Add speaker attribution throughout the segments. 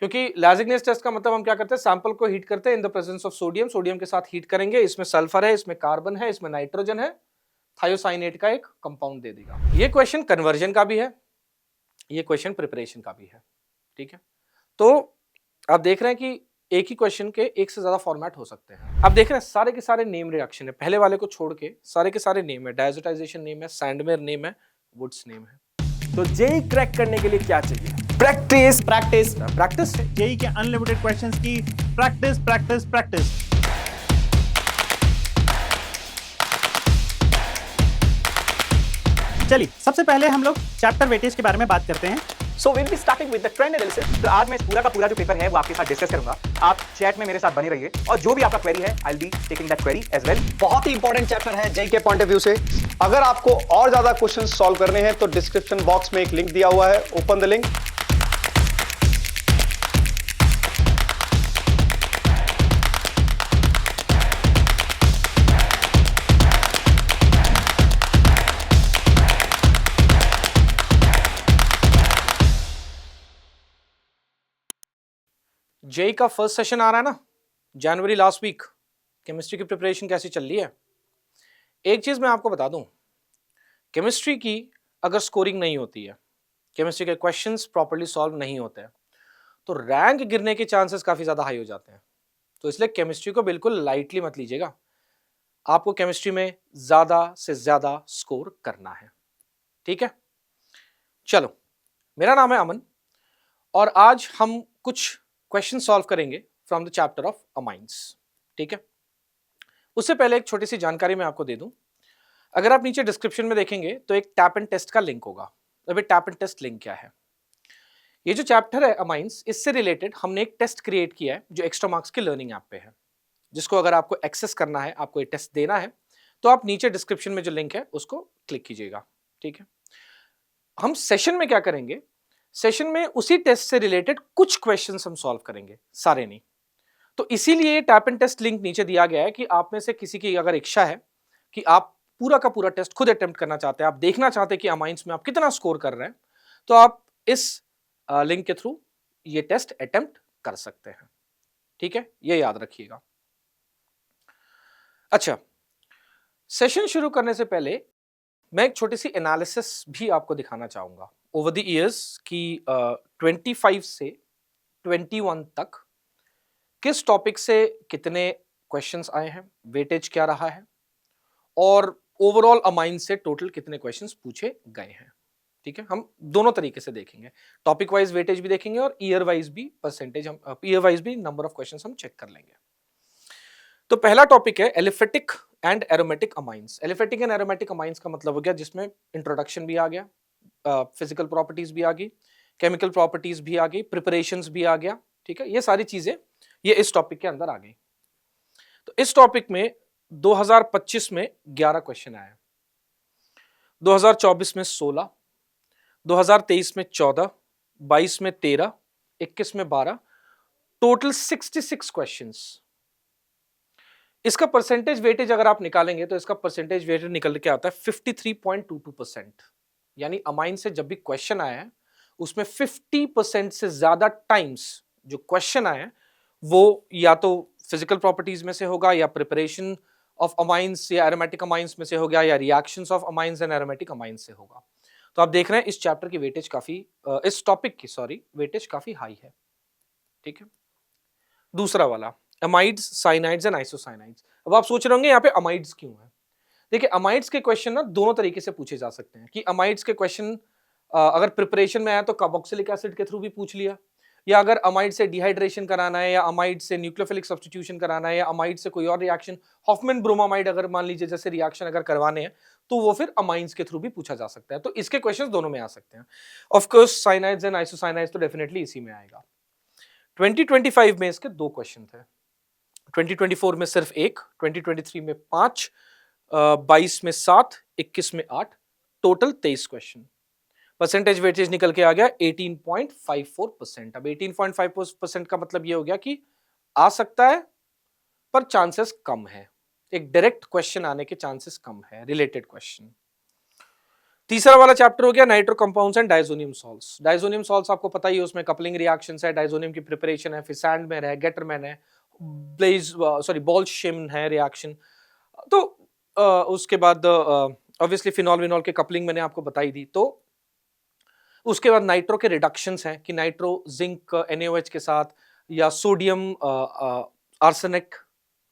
Speaker 1: क्योंकि लैजिग्नेस टेस्ट का मतलब हम क्या करते हैं, सैंपल को हीट करते हैं in the presence of sodium, sodium के साथ हीट करेंगे, इसमें सल्फर है, इसमें कार्बन है, इसमें नाइट्रोजन है, थायोसाइनेट का एक कंपाउंड दे देगा। ये क्वेश्चन कन्वर्जन का भी है, ये क्वेश्चन प्रिपरेशन का भी है, ठीक है। तो आप देख रहे हैं कि एक ही क्वेश्चन के एक से ज्यादा फॉर्मेट हो सकते हैं। आप देख रहे हैं सारे के सारे नेम रिएक्शन है, पहले वाले को छोड़ के सारे के सारे नेम है, डायजोटाइजेशन नेम है, सैंडमेयर नेम है, वुड्स नेम है।
Speaker 2: तो जेई क्रैक करने के लिए क्या चाहिए?
Speaker 3: Practice
Speaker 2: practice.
Speaker 1: प्रैक्टिस है।
Speaker 4: जेई के अनलिमिटेड क्वेश्चंस की प्रैक्टिस प्रैक्टिस प्रैक्टिस। चलिए सबसे पहले हम लोग चैप्टर वेटेज के बारे में बात करते हैं।
Speaker 3: So will be starting with the trend analysis. तो आज मैं पूरा का पूरा जो पेपर है वो आपके साथ डिस्कस करूंगा। आप चैट में मेरे साथ बने रहिए और जो भी आपका क्वेरी है I will be taking that query as well.
Speaker 5: बहुत ही इंपॉर्टेंट चैप्टर है जेई के पॉइंट ऑफ व्यू से। अगर आपको और ज्यादा क्वेश्चन सॉल्व करने हैं तो डिस्क्रिप्शन बॉक्स में एक लिंक दिया हुआ है, ओपन द लिंक।
Speaker 1: जेई का फर्स्ट सेशन आ रहा है ना, जनवरी लास्ट वीक। केमिस्ट्री की प्रिपरेशन कैसी चल रही है? एक चीज मैं आपको बता दूं, केमिस्ट्री की अगर स्कोरिंग नहीं होती है, केमिस्ट्री के क्वेश्चंस प्रॉपर्ली सॉल्व नहीं होते हैं, तो रैंक गिरने के चांसेस काफी ज्यादा हाई हो जाते हैं। तो इसलिए केमिस्ट्री को बिल्कुल लाइटली मत लीजिएगा। आपको केमिस्ट्री में ज्यादा से ज्यादा स्कोर करना है, ठीक है। चलो, मेरा नाम है अमन और आज हम कुछ क्वेश्चन सॉल्व करेंगे from the chapter of amines, ठीक है। उससे पहले एक छोटी सी जानकारी मैं आपको दे दूं। अगर आप नीचे डिस्क्रिप्शन में देखेंगे तो एक टैप एंड टेस्ट का लिंक होगा। अभी टैप एंड टेस्ट लिंक क्या है? ये जो चैप्टर है अमाइंस, इससे रिलेटेड हमने एक टेस्ट क्रिएट किया है जो एक्स्ट्रा मार्क्स के लर्निंग ऐप पे है, जिसको अगर आपको एक्सेस करना है, आपको ये टेस्ट देना है, तो आप नीचे डिस्क्रिप्शन में जो लिंक है उसको क्लिक कीजिएगा, ठीक है। हम सेशन में क्या करेंगे, सेशन में उसी टेस्ट से रिलेटेड कुछ क्वेश्चंस हम सॉल्व करेंगे, सारे नहीं। तो इसीलिए टैप एंड टेस्ट लिंक नीचे दिया गया है कि आप में से किसी की अगर इच्छा है कि आप पूरा का पूरा टेस्ट खुद अटेम्प्ट करना चाहते हैं, आप देखना चाहते हैं कि अमाइंस में आप कितना स्कोर कर रहे हैं, तो आप इस लिंक के थ्रू ये टेस्ट अटेम्प्ट कर सकते हैं, ठीक है। ये याद रखिएगा। अच्छा, सेशन शुरू करने से पहले मैं एक छोटी सी एनालिसिस भी आपको दिखाना चाहूंगा ओवर द इयर्स की 25 से 21 तक किस टॉपिक से कितने क्वेश्चंस आए हैं, वेटेज क्या रहा है, और ओवरऑल अमाइन से टोटल कितने क्वेश्चंस पूछे गए हैं, ठीक है। हम दोनों तरीके से देखेंगे, टॉपिक वाइज वेटेज भी देखेंगे और ईयर वाइज भी परसेंटेज, हम ईयर वाइज भी नंबर ऑफ क्वेश्चंस हम चेक कर लेंगे। तो पहला टॉपिक है aliphatic and aromatic amines. Aliphatic and aromatic amines का मतलब हो गया जिसमें इंट्रोडक्शन भी आ गया, फिजिकल प्रॉपर्टीज भी आ गई, केमिकल प्रॉपर्टीज भी आ गई, प्रिपरेशंस भी आ गया, ठीक है। ये सारी चीजें ये इस टॉपिक के अंदर आ गई। तो इस टॉपिक में 2025 में 11 क्वेश्चन आए, 2024 में 16, 2023 में 14, 22 में 13, 21 में 12, टोटल 66 क्वेश्चंस। इसका परसेंटेज वेटेज अगर आप निकालेंगे तो इसका परसेंटेज वेटेज निकल के आता है 53.22%। यानी अमाइन से जब भी क्वेश्चन आया है उसमें 50% से ज्यादा टाइम्स जो क्वेश्चन आए हैं वो या तो फिजिकल प्रॉपर्टीज में से होगा, या प्रिपरेशन ऑफ अमाइंस या एरोमेटिक अमाइंस में से हो गया, या reactions of amines and aromatic amines से होगा। तो आप देख रहे हैं इस चैप्टर की वेटेज काफी, इस टॉपिक की सॉरी वेटेज काफी हाई है, ठीक है। दूसरा वाला अमाइड्स, साइनाइड्स एंड आइसोसाइनाइड्स। अब आप सोच रहे होंगे यहाँ पे अमाइड्स क्यों है? देखिए, अमाइड्स के क्वेश्चन ना दोनों तरीके से पूछे जा सकते हैं कि अमाइड्स के क्वेश्चन अगर प्रिपरेशन में आया तो कार्बोक्सिलिक एसिड के थ्रू भी पूछ लिया, या अगर अमाइड से डिहाइड्रेशन कराना है, या अमाइड से न्यूक्लियोफिलिक सब्स्टिट्यूशन कराना है, या अमाइड से कोई और रिएक्शन, हॉफमैन ब्रोमामाइड अगर मान लीजिए जैसे रिएक्शन अगर करवाने हैं तो वो फिर अमाइंस के थ्रू भी पूछा जा सकता है। तो इसके क्वेश्चंस दोनों में आ सकते हैं। ऑफ कोर्स साइनाइड्स एंड आइसोसाइनाइड्स तो डेफिनेटली इसी में आएगा। 2025 में इसके 2 क्वेश्चन थे, 2024 में सिर्फ 1, 2023 में 5, 22 में 7, 21 में 8, टोटल 23 क्वेश्चन। परसेंटेज वेटेज निकल के आ गया 18.54%। अब 18.54% का मतलब ये हो गया कि आ सकता है पर चांसेस कम है, एक डायरेक्ट क्वेश्चन आने के चांसेस कम है, रिलेटेड क्वेश्चन। तीसरा वाला चैप्टर हो गया nitro compounds and diazonium salts. Diazonium salts आपको पता ही है, उसमें कपलिंग रिएक्शंस है, डाइजोनियम की प्रिपरेशन है, फिर सैंडमैन है, गेटरमैन है, बोल्शेम है रिएक्शन। तो उसके बाद ऑब्वियसली फिनॉल विनॉल के कपलिंग मैंने आपको बताई दी। तो उसके बाद नाइट्रो के रिडक्शंस हैं कि नाइट्रो जिंक NaOH के साथ या सोडियम आर्सेनिक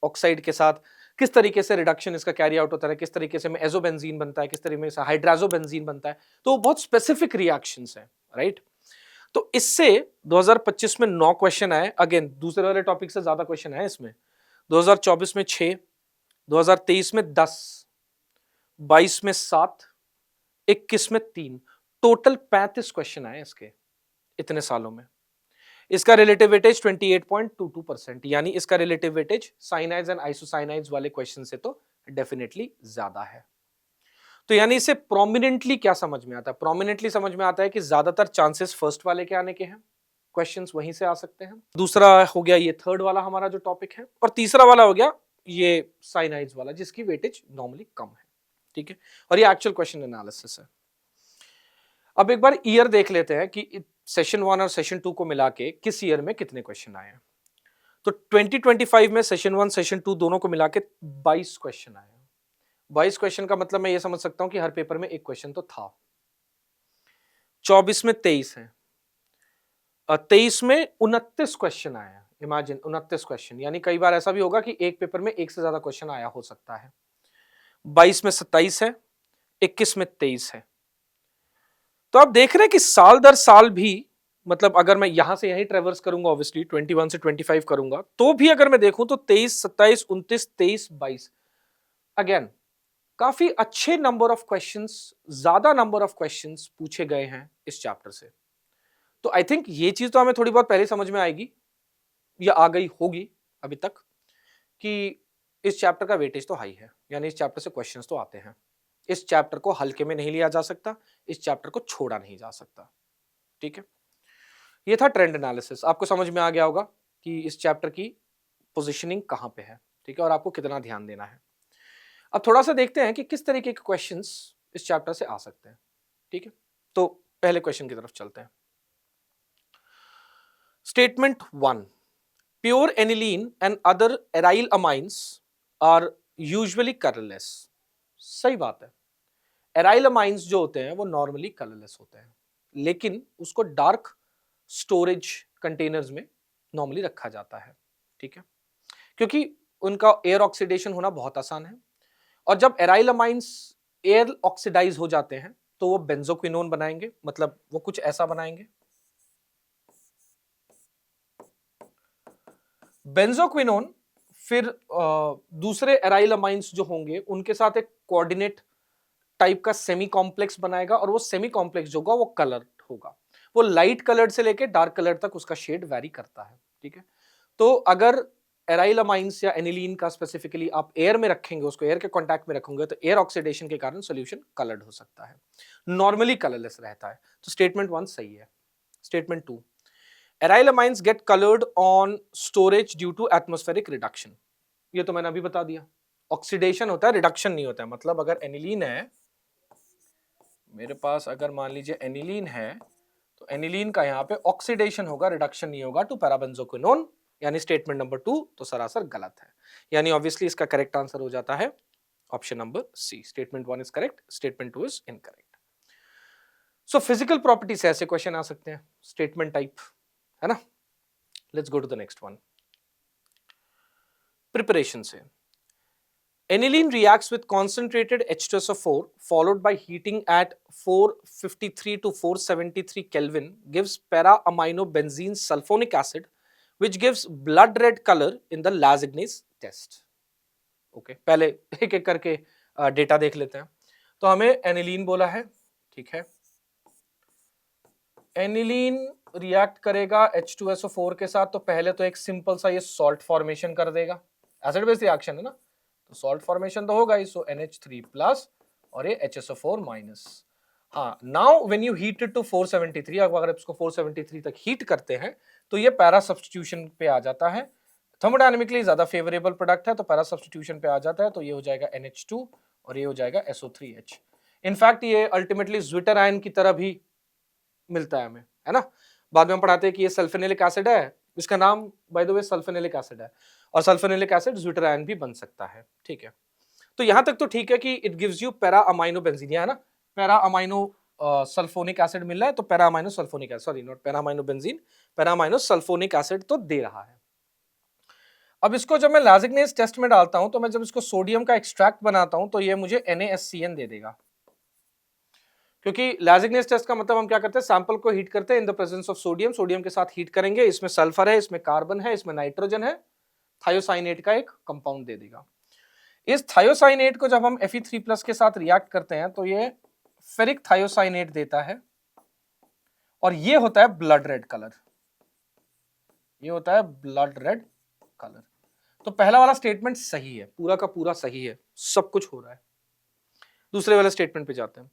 Speaker 1: ऑक्साइड के साथ किस तरीके से रिडक्शन इसका कैरी आउट होता है, किस तरीके से एजोबेंजीन बनता है, किस तरीके से हाइड्राजोबेंजीन बनता है। तो बहुत स्पेसिफिक रिएक्शंस हैं, राइट। तो इससे 2025 में 9 क्वेश्चन आए। अगेन दूसरे वाले टॉपिक से ज्यादा क्वेश्चन आए इसमें। 2024 में 6, 2023 में 10, 22 में 7, 21 में 3, टोटल 35 क्वेश्चन आए इसके इतने सालों में। इसका रिलेटिव वेटेज 28.22%, यानी इसका रिलेटिव वेटेज साइनाइड्स एंड आइसोसाइनाइड्स वाले क्वेश्चन से तो डेफिनेटली ज्यादा है। तो यानी इसे प्रोमिनेंटली क्या समझ में आता है? प्रोमिनेंटली समझ में आता है कि ज्यादातर चांसेस फर्स्ट वाले के आने के हैं, क्वेश्चंस वहीं से आ सकते हैं। दूसरा हो गया ये थर्ड वाला हमारा जो टॉपिक है, और तीसरा वाला हो गया ये साइनाइड्स वाला जिसकी वेटेज नॉर्मली कम है, ठीक है। और ये एक्चुअल क्वेश्चन एनालिसिस है। अब एक बार ईयर देख लेते हैं कि सेशन 1 और सेशन 2 को मिला के किस ईयर में कितने क्वेश्चन आए हैं। तो 2025 में सेशन 1 सेशन 2 दोनों को मिला के 22 क्वेश्चन आए हैं। 22 क्वेश्चन का मतलब मैं ये समझ सकता हूं कि हर पेपर में एक क्वेश्चन तो था। 24 में 23 है, 23 में 29 क्वेश्चन आए हैं। इमेजिन 29 क्वेश्चन, यानी कई बार ऐसा भी होगा कि एक पेपर में एक से ज्यादा क्वेश्चन आया हो सकता है। 22 में 27 है, 21 में 23 है। तो आप देख रहे हैं कि साल दर साल भी, मतलब अगर मैं यहां से यहीं ट्रेवर्स करूंगा, ऑब्वियसली 21 से 25 करूंगा, तो भी अगर मैं देखूं तो 23, 27, 29, 23, 22 अगेन काफी अच्छे नंबर ऑफ क्वेश्चंस, ज्यादा नंबर ऑफ क्वेश्चंस पूछे गए हैं इस चैप्टर से। तो आई थिंक ये चीज तो हमें थोड़ी बहुत पहले समझ में आएगी या आ गई होगी अभी तक कि इस चैप्टर का वेटेज तो हाई है, यानी इस चैप्टर से क्वेश्चंस तो आते हैं। इस चैप्टर को हल्के में नहीं लिया जा सकता, इस चैप्टर को छोड़ा नहीं जा सकता, ठीक है। ये था ट्रेंड एनालिसिस। आपको समझ में आ गया होगा कि इस चैप्टर की पोजीशनिंग कहां पे है, ठीक है, और आपको कितना ध्यान देना है। अब थोड़ा सा देखते हैं कि किस तरीके के क्वेश्चंस इस चैप्टर से आ सकते हैं, ठीक है। तो पहले क्वेश्चन की तरफ चलते हैं। Statement 1, pure aniline and other aryl amines are usually colourless. सही बात है, एराइल अमाइंस जो होते हैं वो नॉर्मली कलरलेस होते हैं, लेकिन उसको डार्क स्टोरेज कंटेनर्स में नॉर्मली रखा जाता है, ठीक है, क्योंकि उनका एयर ऑक्सीडेशन होना बहुत आसान है। और जब एराइल अमाइंस एयर ऑक्सीडाइज हो जाते हैं तो वो बेंजोक्विनोन बनाएंगे, मतलब वो कुछ ऐसा बनाएंगे। बेंजोक्विनोन फिर दूसरे एराइल अमाइंस जो होंगे उनके साथ एक कोऑर्डिनेट टाइप का सेमी कॉम्प्लेक्स बनाएगा, और वो सेमी कॉम्प्लेक्स जो होगा वो कलर्ड होगा। वो लाइट कलर्ड से लेके डार्क कलर तक उसका शेड वैरी करता है, ठीक है। तो अगर एराइल अमाइंस या एनिलीन का स्पेसिफिकली आप एयर में रखेंगे, उसको एयर के कांटेक्ट में रखेंगे, तो एयर ऑक्सीडेशन के कारण सॉल्यूशन कलर्ड हो सकता है, नॉर्मली कलरलेस रहता है। तो स्टेटमेंट 1 सही है। Statement 2, aryl amines get coloured on storage due to atmospheric reduction. ये तो मैंने अभी बता दिया, ऑक्सीडेशन होता है, रिडक्शन नहीं होता है। मतलब अगर एनिलीन है मेरे पास, अगर मान लीजिए एनिलीन है, तो एनिलीन का यहाँ पे ऑक्सीडेशन होगा, रिडक्शन नहीं होगा टू पैराबेंजोक्विनोन, यानी स्टेटमेंट नंबर 2 तो सरासर गलत है। यानी ऑब्वियसली इसका करेक्ट आंसर हो जाता है option number C. Statement 1 is correct, statement 2 is incorrect. So physical property से ऐसे क्वेश्चन आ सकते हैं, स्टेटमेंट टाइप, है ना। Let's go to the next one. Preparation से, aniline reacts with concentrated H2SO4 followed by heating at 453 to 473 Kelvin gives para-aminobenzene sulfonic acid which gives blood red color in the Lasignase test. Okay, पहले एक एक करके data देख लेते हैं। तो हमें एनिलीन बोला है, ठीक है। एनिलीन रिएक्ट करेगा H2SO4 के साथ, तो पहले तो एक सिंपल सा ये सॉल्ट फॉर्मेशन कर देगा, एसिड बेस रिएक्शन है ना, तो सॉल्ट फॉर्मेशन तो होगा ही। सो NH3 प्लस और ये HSO4 माइनस। हाँ, now when you heat it to 473, अगर इसको 473 तक हीट करते हैं तो ये पैरा सब्स्टिट्यूशन पे आ जाता है। थर्मोडायनेमिकली ज्यादा फेवरेबल प्रोडक्ट है, तो पैरा सब्स्टिट्यूशन पे आ जाता है, तो ये हो जाएगा NH2 और ये हो जाएगा SO3H। इनफैक्ट ये अल्टीमेटली ज्विटर आयन की तरह भी मिलता है हमें, है ना। बाद में हम पढ़ाते हैं कि ये सल्फेनिलिक एसिड है, इसका नाम बाय द वे सल्फेनिलिक एसिड है, और सल्फेनिलिक एसिड ज्विटर आयन भी बन सकता है, ठीक है। तो यहां तक तो ठीक है कि it gives you para amino benzene, है ना, पैरा अमाइनो सल्फोनिक एसिड मिल रहा है, तो para amino sulphonic acid, sorry not para amino benzene, para amino sulphonic acid तो दे रहा है। अब इसको जब मैं लाजिग्नेज टेस्ट में डालता हूं, तो मैं जब इसको सोडियम का एक्सट्रैक्ट बनाता हूं, तो ये मुझे NaSCN दे देगा, क्योंकि लाजिग्नेज टेस्ट का मतलब हम क्या करते हैं, सैंपल को हीट करते हैं in the presence of sodium, sodium के साथ हीट करेंगे, इसमें सल्फर है, इसमें कार्बन है, इसमें नाइट्रोजन है, थायोसाइनेट का एक कंपाउंड दे देगा। इस थायोसाइनेट को जब हम Fe3+ के साथ रिएक्ट करते हैं, तो ये फेरिक थायोसाइनेट देता है, और ये होता है ब्लड रेड कलर, ये होता है ब्लड रेड कलर। तो पहला वाला स्टेटमेंट सही है, पूरा का पूरा सही है, सब कुछ हो रहा है। दूसरे वाले स्टेटमेंट पे जाते हैं।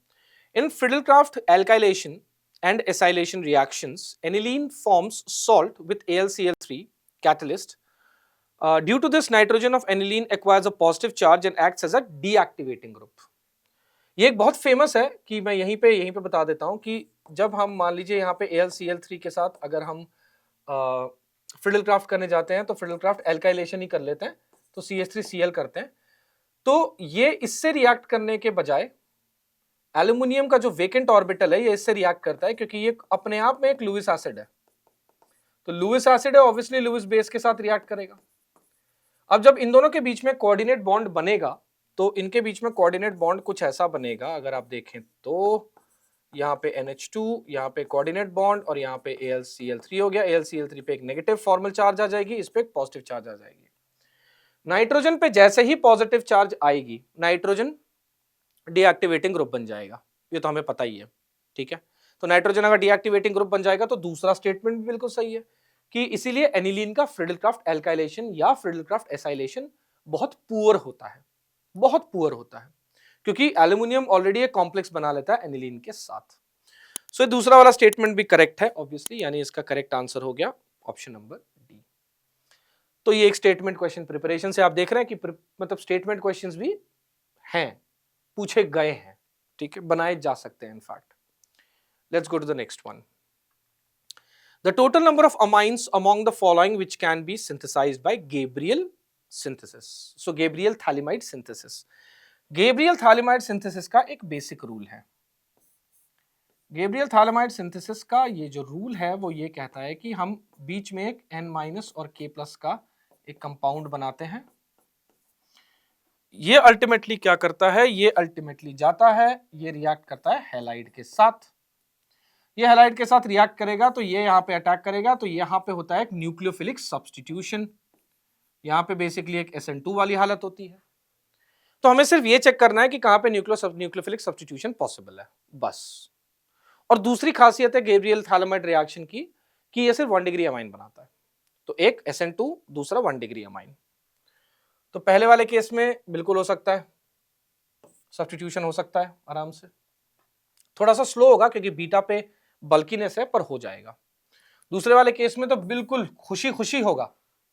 Speaker 1: In Friedel Crafts alkylation and acylation reactions, aniline forms salt with AlCl3 catalyst. Due to this, nitrogen of aniline acquires a positive charge and acts as a deactivating group. ये एक बहुत फेमस है कि मैं यहीं पे बता देता हूं कि जब हम मान लीजिए यहाँ पे AlCl3 के साथ अगर हम फ्रिडलक्राफ्ट करने जाते हैं, तो फ्रिडलक्राफ्ट एल्काइलेशन ही कर लेते हैं, तो CH3Cl करते हैं, तो ये इससे रिएक्ट करने के बजाय एल्यूमिनियम का जो वेकेंट ऑर्बिटल है, ये इससे रिएक्ट करता है, क्योंकि ये अपने आप में एक लुईस एसिड है, तो लुईस एसिड है, ऑब्वियसली लुईस बेस के साथ रिएक्ट करेगा। अब जब इन दोनों के बीच में कोऑर्डिनेट बॉन्ड बनेगा, तो इनके बीच में कोऑर्डिनेट बॉन्ड कुछ ऐसा बनेगा, अगर आप देखें तो यहाँ पे NH2, यहाँ पे कोऑर्डिनेट बॉन्ड, और यहाँ पे AlCl3 हो गया। AlCl3 पे एक नेगेटिव फॉर्मल चार्ज आ जाएगी, इस पे एक पॉजिटिव चार्ज आ जाएगी। नाइट्रोजन पे जैसे ही पॉजिटिव चार्ज आएगी, नाइट्रोजन डीएक्टिवेटिंग ग्रुप बन जाएगा, ये तो हमें पता ही है, ठीक है। तो नाइट्रोजन अगर डीएक्टिवेटिंग ग्रुप बन जाएगा, तो दूसरा स्टेटमेंट भी बिल्कुल सही है कि इसीलिए एनिलीन का फ्रिडलक्राफ्ट एल्काइलेशन या फ्रिडलक्राफ्ट एसाइलेशन बहुत पुअर होता है, बहुत पुअर होता है, क्योंकि एल्यूमिनियम ऑलरेडी एक कॉम्प्लेक्स बना लेता है एनिलीन के साथ। सो दूसरा वाला स्टेटमेंट भी करेक्ट है ऑब्वियसली, यानी इसका करेक्ट आंसर हो गया ऑप्शन नंबर डी। तो ये एक स्टेटमेंट क्वेश्चन प्रिपरेशन से आप देख रहे हैं कि मतलब स्टेटमेंट क्वेश्चंस भी हैं, पूछे गए हैं, ठीक है, बनाए जा सकते हैं in fact. Let's go to the next one. The total number of amines among the following which can be synthesized by Gabriel synthesis. So Gabriel Thalamide synthesis. Gabriel Thalamide synthesis का एक बेसिक रूल है। Gabriel Thalamide synthesis का ये जो rule है वो ये कहता है कि हम बीच में एक N- और K+ का एक कंपाउंड बनाते हैं। ये अल्टीमेटली क्या करता है, ये अल्टीमेटली जाता है, ये रिएक्ट करता है हैलाइड के साथ। ये हैलाइड के साथ रिएक्ट करेगा, तो ये यहाँ पे अटैक करेगा, तो यहाँ पे होता है एक न्यूक्लियोफिलिक सब्स्टिट्यूशन, यहाँ पे बेसिकली एक SN2 वाली हालत होती है। तो हमें सिर्फ ये चेक करना है कि कहाँ पे न्यूक्लियोफिलिक सब्स्टिट्यूशन पॉसिबल है, बस। और दूसरी खासियत है गैब्रियल थालामाइड रिएक्शन की कि ये सिर्फ 1 डिग्री अमाइन बनाता है, तो एक SN2, दूसरा 1 डिग्री अमाइन। तो पहले वाले केस में बिल्कुल हो सकता है, सब्स्टिट्यूशन हो सकता है आराम से, थोड़ा सा स्लो होगा क्योंकि बीटा पे बल्कीनेस है, पर हो जाएगा। दूसरे वाले केस में तो बिल्कुल खुशी खुशी होगा,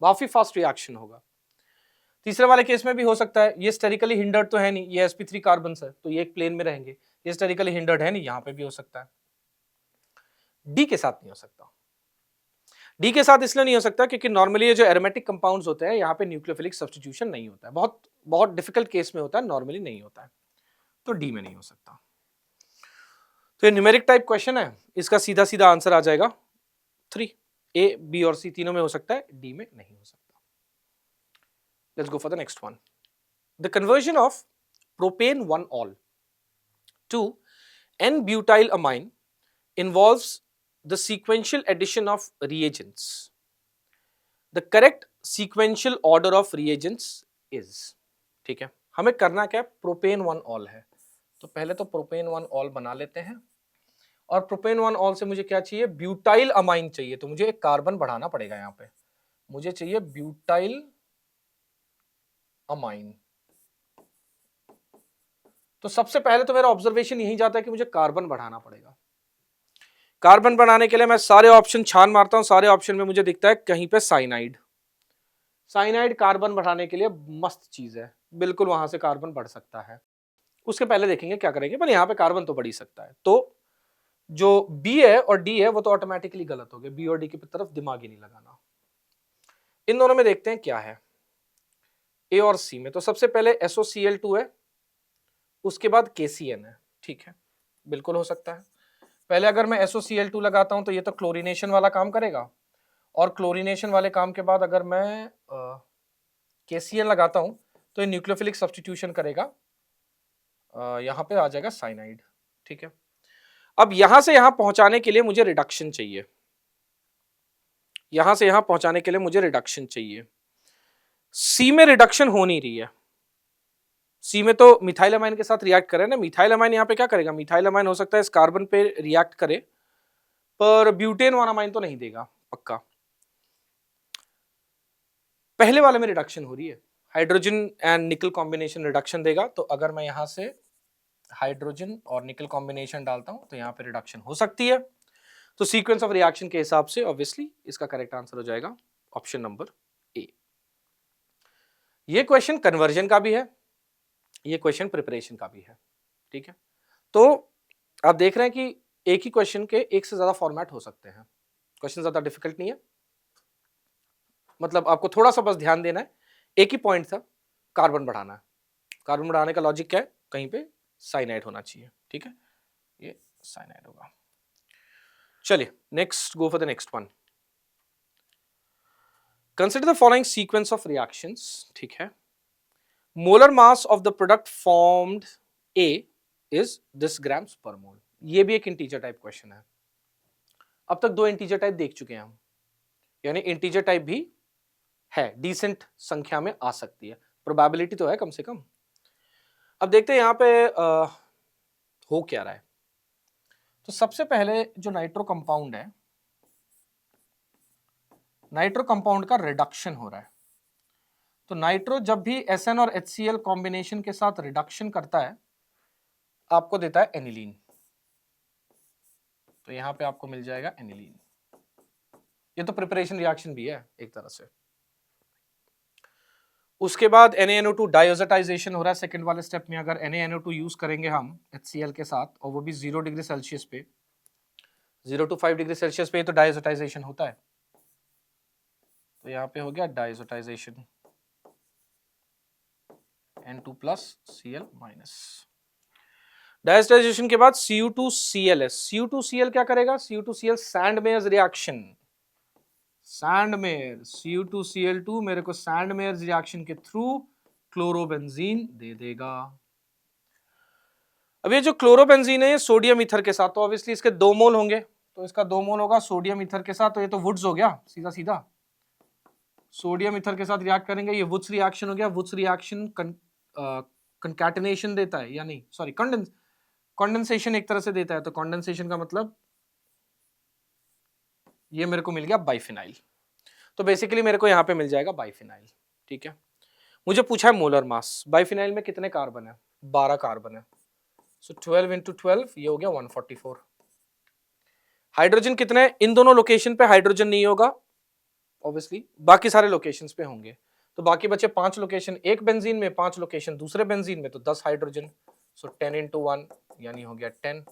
Speaker 1: काफी फास्ट रिएक्शन होगा। तीसरे वाले केस में भी हो सकता है, ये स्टेरिकली हिंडर्ड तो है नहीं, ये sp3 कार्बन है तो ये एक प्लेन में रहेंगे, ये स्टेरिकली हिंडर्ड है नहीं, यहां पे भी हो सकता है। डी के साथ नहीं हो सकता। डी के साथ इसलिए नहीं हो सकता क्योंकि नॉर्मली ये जो एरोमेटिक कंपाउंड्स होते हैं यहाँ पे न्यूक्लियोफिलिक सब्स्टिट्यूशन नहीं होता है, बहुत बहुत डिफिकल्ट केस में होता है, नॉर्मली नहीं होता है, तो डी में नहीं हो सकता। तो ये न्यूमेरिक टाइप क्वेश्चन है, इसका सीधा सीधा आंसर आ जाएगा 3, ए बी और सी तीनों में हो सकता है, डी में नहीं हो सकता। Let's go for the next one. The conversion of propane 1-ol to N-butyl amine involves the sequential addition of reagents. The correct sequential order of reagents is, ठीक है, हमें करना क्या है, प्रोपेन 1-ol है, तो पहले तो प्रोपेन 1-ol बना लेते हैं, और प्रोपेन 1-ol से मुझे क्या चाहिए, ब्यूटाइल अमाइन चाहिए, तो मुझे एक कार्बन बढ़ाना पड़ेगा, यहाँ पे मुझे चाहिए ब्यूटाइल अमाइन। तो सबसे पहले तो मेरा ऑब्जर्वेशन यही जाता है कि मुझे कार्बन बढ़ाना पड़ेगा। कार्बन बनाने के लिए मैं सारे ऑप्शन छान मारता हूं, सारे ऑप्शन में मुझे दिखता है कहीं पे साइनाइड। साइनाइड कार्बन बढ़ाने के लिए मस्त चीज है, बिल्कुल वहां से कार्बन बढ़ सकता है। उसके पहले देखेंगे क्या करेंगे, पर यहाँ पे कार्बन तो बढ़ ही सकता है। तो जो बी है और डी है वो तो ऑटोमेटिकली गलत हो गए, बी और डी की तरफ दिमाग ही नहीं लगाना। इन दोनों में देखते हैं क्या है, ए और सी में। तो सबसे पहले SOCl2 है, उसके बाद KCN है, ठीक है, बिल्कुल हो सकता है। पहले अगर मैं SOCl2 लगाता हूं तो ये तो क्लोरीनेशन वाला काम करेगा, और क्लोरीनेशन वाले काम के बाद अगर मैं KCN लगाता हूं तो ये न्यूक्लियोफिलिक सब्स्टिट्यूशन करेगा, यहां पे आ जाएगा साइनाइड, ठीक है। अब यहां से यहां पहुंचाने के लिए मुझे रिडक्शन चाहिए, यहां से यहां पहुंचाने के लिए मुझे रिडक्शन चाहिए। सी में रिडक्शन हो नहीं रही है, सी में तो मिथाइलमाइन के साथ रिएक्ट करे ना, मिथाइलमाइन यहाँ पे क्या करेगा, मिथाइलमाइन हो सकता है इस कार्बन पे रिएक्ट करे, पर ब्यूटेन वाला अमाइन तो नहीं देगा पक्का। पहले वाले में रिडक्शन हो रही है, हाइड्रोजन एंड निकल कॉम्बिनेशन रिडक्शन देगा। तो अगर मैं यहां से हाइड्रोजन और निकल कॉम्बिनेशन डालता हूं तो यहां पे रिडक्शन हो सकती है। तो सीक्वेंस ऑफ रिएक्शन के हिसाब से ऑब्वियसली इसका करेक्ट आंसर हो जाएगा ऑप्शन नंबर ए। ये क्वेश्चन कन्वर्जन का भी है, ये क्वेश्चन प्रिपरेशन का भी है, ठीक है। तो आप देख रहे हैं कि एक ही क्वेश्चन के एक से ज्यादा फॉर्मेट हो सकते हैं, क्वेश्चन ज्यादा डिफिकल्ट नहीं है, मतलब आपको थोड़ा सा बस ध्यान देना है। एक ही पॉइंट था, कार्बन बढ़ाना है, कार्बन बढ़ाने का लॉजिक क्या है, कहीं पे साइनाइड होना चाहिए, ठीक है, ये साइनाइड होगा। चलिए next, go for the next one. Consider the following sequence of reactions, ठीक है। Molar mass of the product formed A is this grams पर मोल। ये भी एक इंटीजर टाइप क्वेश्चन है। अब तक 2 इंटीजर टाइप देख चुके हैं हम, यानी इंटीजर टाइप भी है, डिसेंट संख्या में आ सकती है, प्रोबेबिलिटी तो है कम से कम। अब देखते हैं यहाँ पे हो क्या रहा है। तो सबसे पहले जो नाइट्रो कंपाउंड है, नाइट्रो कंपाउंड का रिडक्शन हो रहा है। तो नाइट्रो जब भी SN और HCl कॉम्बिनेशन के साथ रिडक्शन करता है आपको देता है एनिलीन, तो यहां पे आपको मिल जाएगा एनिलीन। ये तो प्रिपरेशन रिएक्शन भी है एक तरह से। उसके बाद NaNO2 डाइओजेटाइजेशन हो रहा है सेकंड वाले स्टेप में। अगर NaNO2 यूज करेंगे हम HCl के साथ, और वो भी 0 डिग्री सेल्सियस पे, 0 to 5 डिग्री सेल्सियस पे, तो डाइओजेटाइजेशन होता है। तो यहाँ पे हो गया डाइओजेटाइजेशन, N2+ Cl-। डाइओजेटाइजेशन के बाद Cu2Cl है। Cu2Cl क्या करेगा, Cu2Cl सैंडमेयर्स रिएक्शन, सैंडमेयर Cu2Cl2 मेरे को सैंडमेयर्स रिएक्शन के थ्रू क्लोरोबेंजीन दे देगा। अब ये जो क्लोरोबेंजीन है ये सोडियम ईथर के साथ, तो ऑब्वियसली इसके 2 मोल होंगे, तो इसका 2 मोल होगा सोडियम ईथर के साथ, तो ये तो वुड्स हो गया सीधा सीधा, सोडियम ईथर के साथ रिएक्ट करेंगे, ये वुड्स रिएक्शन हो गया। वुड्स रिएक्शन कंकैटेनेशन देता है, या नहीं सॉरी कंडेंसेशन एक तरह से देता है। तो कंडेंसेशन का मतलब ये मेरे को मिल गया बाइफिनाइल, तो बेसिकली मेरे को यहाँ पे मिल जाएगा बाइफिनाइल, ठीक है। मुझे पूछा है मोलर मास, बाइफिनाइल में कितने कार्बन है, 12 कार्बन है, सो 12 × 12 ये हो गया 144। हाइड्रोजन कितने, इन दोनों लोकेशन पे हाइड्रोजन नहीं होगा ऑब्वियसली, बाकी सारे लोकेशंस पे होंगे, तो बाकी बचे 5 लोकेशन एक बेंजीन में, 5 लोकेशन दूसरे बेंजीन में, तो 10 हाइड्रोजन, सो 10 × 1 यानी हो गया 10,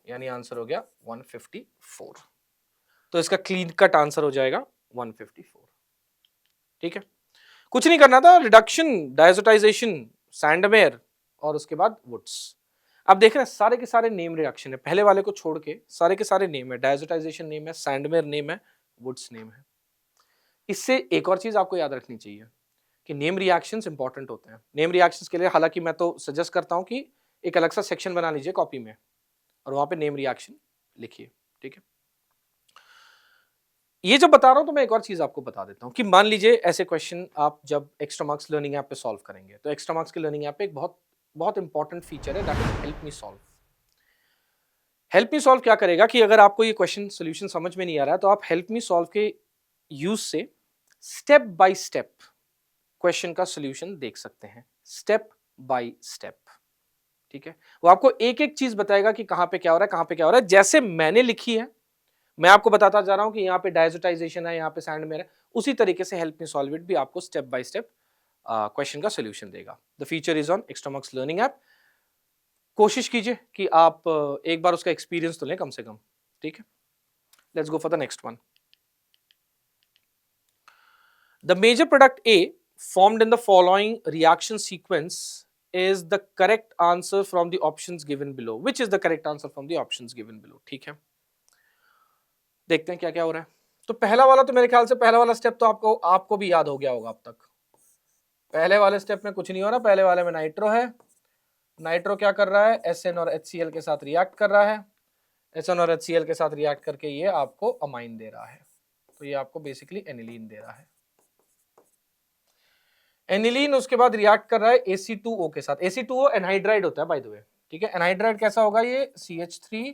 Speaker 1: यानी आंसर हो गया 154। तो इसका क्लीन कट आंसर हो जाएगा 154, ठीक है। कुछ नहीं करना था, रिडक्शन, डाइओजेटाइजेशन, सैंडमेयर और उसके बाद वुड्स। अब देख रहे हैं सारे के सारे नेम रिएक्शन है, पहले वाले को छोड़ के सारे के सारे नेम है, डाइओजेटाइजेशन नेम है, सैंडमेयर नेम है, वुड्स नेम है। इससे एक और चीज आपको याद रखनी चाहिए कि नेम रिएक्शंस इंपॉर्टेंट होते हैं। नेम रिएक्शंस के लिए हालांकि मैं तो सजेस्ट करता हूं कि एक अलग सा सेक्शन बना लीजिए कॉपी में और वहां पे नेम रिएक्शन लिखिए, ठीक है। ये जब बता रहा हूं तो मैं एक और चीज आपको बता देता हूं कि मान लीजिए ऐसे क्वेश्चन आप जब एक्स्ट्रा मार्क्स लर्निंग ऐप पे सॉल्व करेंगे, तो एक्स्ट्रा मार्क्स की लर्निंग ऐप पे एक बहुत बहुत इंपॉर्टेंट फीचर है, that is help me solve. Help me solve क्या करेगा कि अगर आपको ये क्वेश्चन सोल्यूशन समझ में नहीं आ रहा है तो आप हेल्प मी सॉल्व के यूज से स्टेप बाय स्टेप क्वेश्चन का सोल्यूशन देख सकते हैं, स्टेप बाय स्टेप, ठीक है। वो आपको एक एक चीज बताएगा कि कहां पे क्या हो रहा है, कहां पे क्या हो रहा है, जैसे मैंने लिखी है मैं आपको बताता जा रहा हूं कि यहाँ पे डाइओजेटाइजेशन है, यहाँ पे सैंडमेयर है, उसी तरीके से हेल्प मी सॉल्व इट भी आपको स्टेप बाय स्टेप क्वेश्चन का सोल्यूशन देगा। The feature is on extra marks learning app. कोशिश कीजिए कि आप एक बार उसका एक्सपीरियंस तो लें कम से कम, ठीक है। Let's go for the next one. The major product a formed in the following reaction sequence is the correct answer from the options given below. Which is the correct answer from the options given below? ठीक है, देखते हैं क्या क्या हो रहा है। तो पहला वाला तो मेरे ख्याल से पहला वाला स्टेप तो आपको भी याद हो गया होगा अब तक। पहले वाले स्टेप में कुछ नहीं हो रहा, पहले वाले में नाइट्रो है। नाइट्रो क्या कर रहा है, SN और HCl के साथ रिएक्ट कर रहा है। SN और HCl के साथ रिएक्ट करके ये आपको अमाइन दे रहा है, तो ये आपको बेसिकली एनिलीन दे रहा है। एनिलीन उसके बाद रिएक्ट कर रहा है AC2O के साथ। AC2O एनहाइड्राइड होता है बाय द वे, ठीक है। एनहाइड्राइड कैसा होगा, ये CH3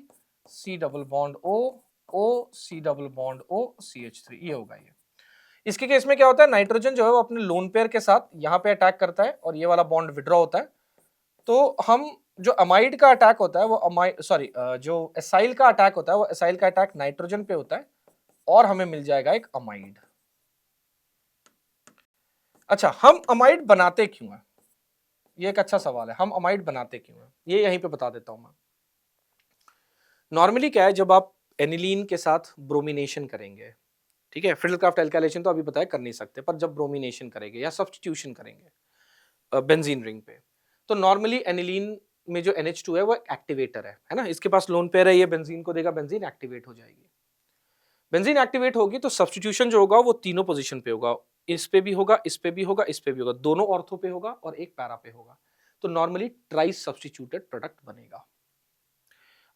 Speaker 1: C double bond O C double bond O CH3, ये होगा ये। इसके केस में क्या होता है, नाइट्रोजन जो है वो अपने लोन पेयर के साथ यहाँ पे अटैक करता है और ये वाला बॉन्ड विड्रॉ होता है। तो हम जो अमाइड का अटैक होता है वो जो एसाइल का अटैक होता है वो एसाइल का अटैक नाइट्रोजन पे होता है और हमें मिल जाएगा एक अमाइड। अच्छा, हम अमाइड बनाते क्यों हैं, ये एक अच्छा सवाल है। हम अमाइड बनाते क्यों हैं, ये यहीं पे बता देता हूं मैं। नॉर्मली क्या है, जब आप एनिलीन के साथ ब्रोमिनेशन करेंगे, ठीक है, फिडलक्राफ्ट एल्काइलेशन तो अभी बताया कर नहीं सकते, पर जब ब्रोमिनेशन करेंगे या सब्स्टिट्यूशन करेंगे बेंजीन रिंग पे, तो नॉर्मली एनिलीन में जो NH2 है वो एक्टिवेटर है ना, इसके पास लोन पेयर है, ये बेंजीन को देगा, बेंजीन एक्टिवेट हो जाएगी। बेंजीन एक्टिवेट होगी तो सब्स्टिट्यूशन जो होगा वो तीनों पोजीशन पे होगा, इस पे भी होगा, इस पे भी होगा, इस पे भी होगा, दोनों ऑर्थो पे होगा और एक पैरा पे होगा। तो नॉर्मली ट्राई सब्स्टिट्यूटेड प्रोडक्ट बनेगा।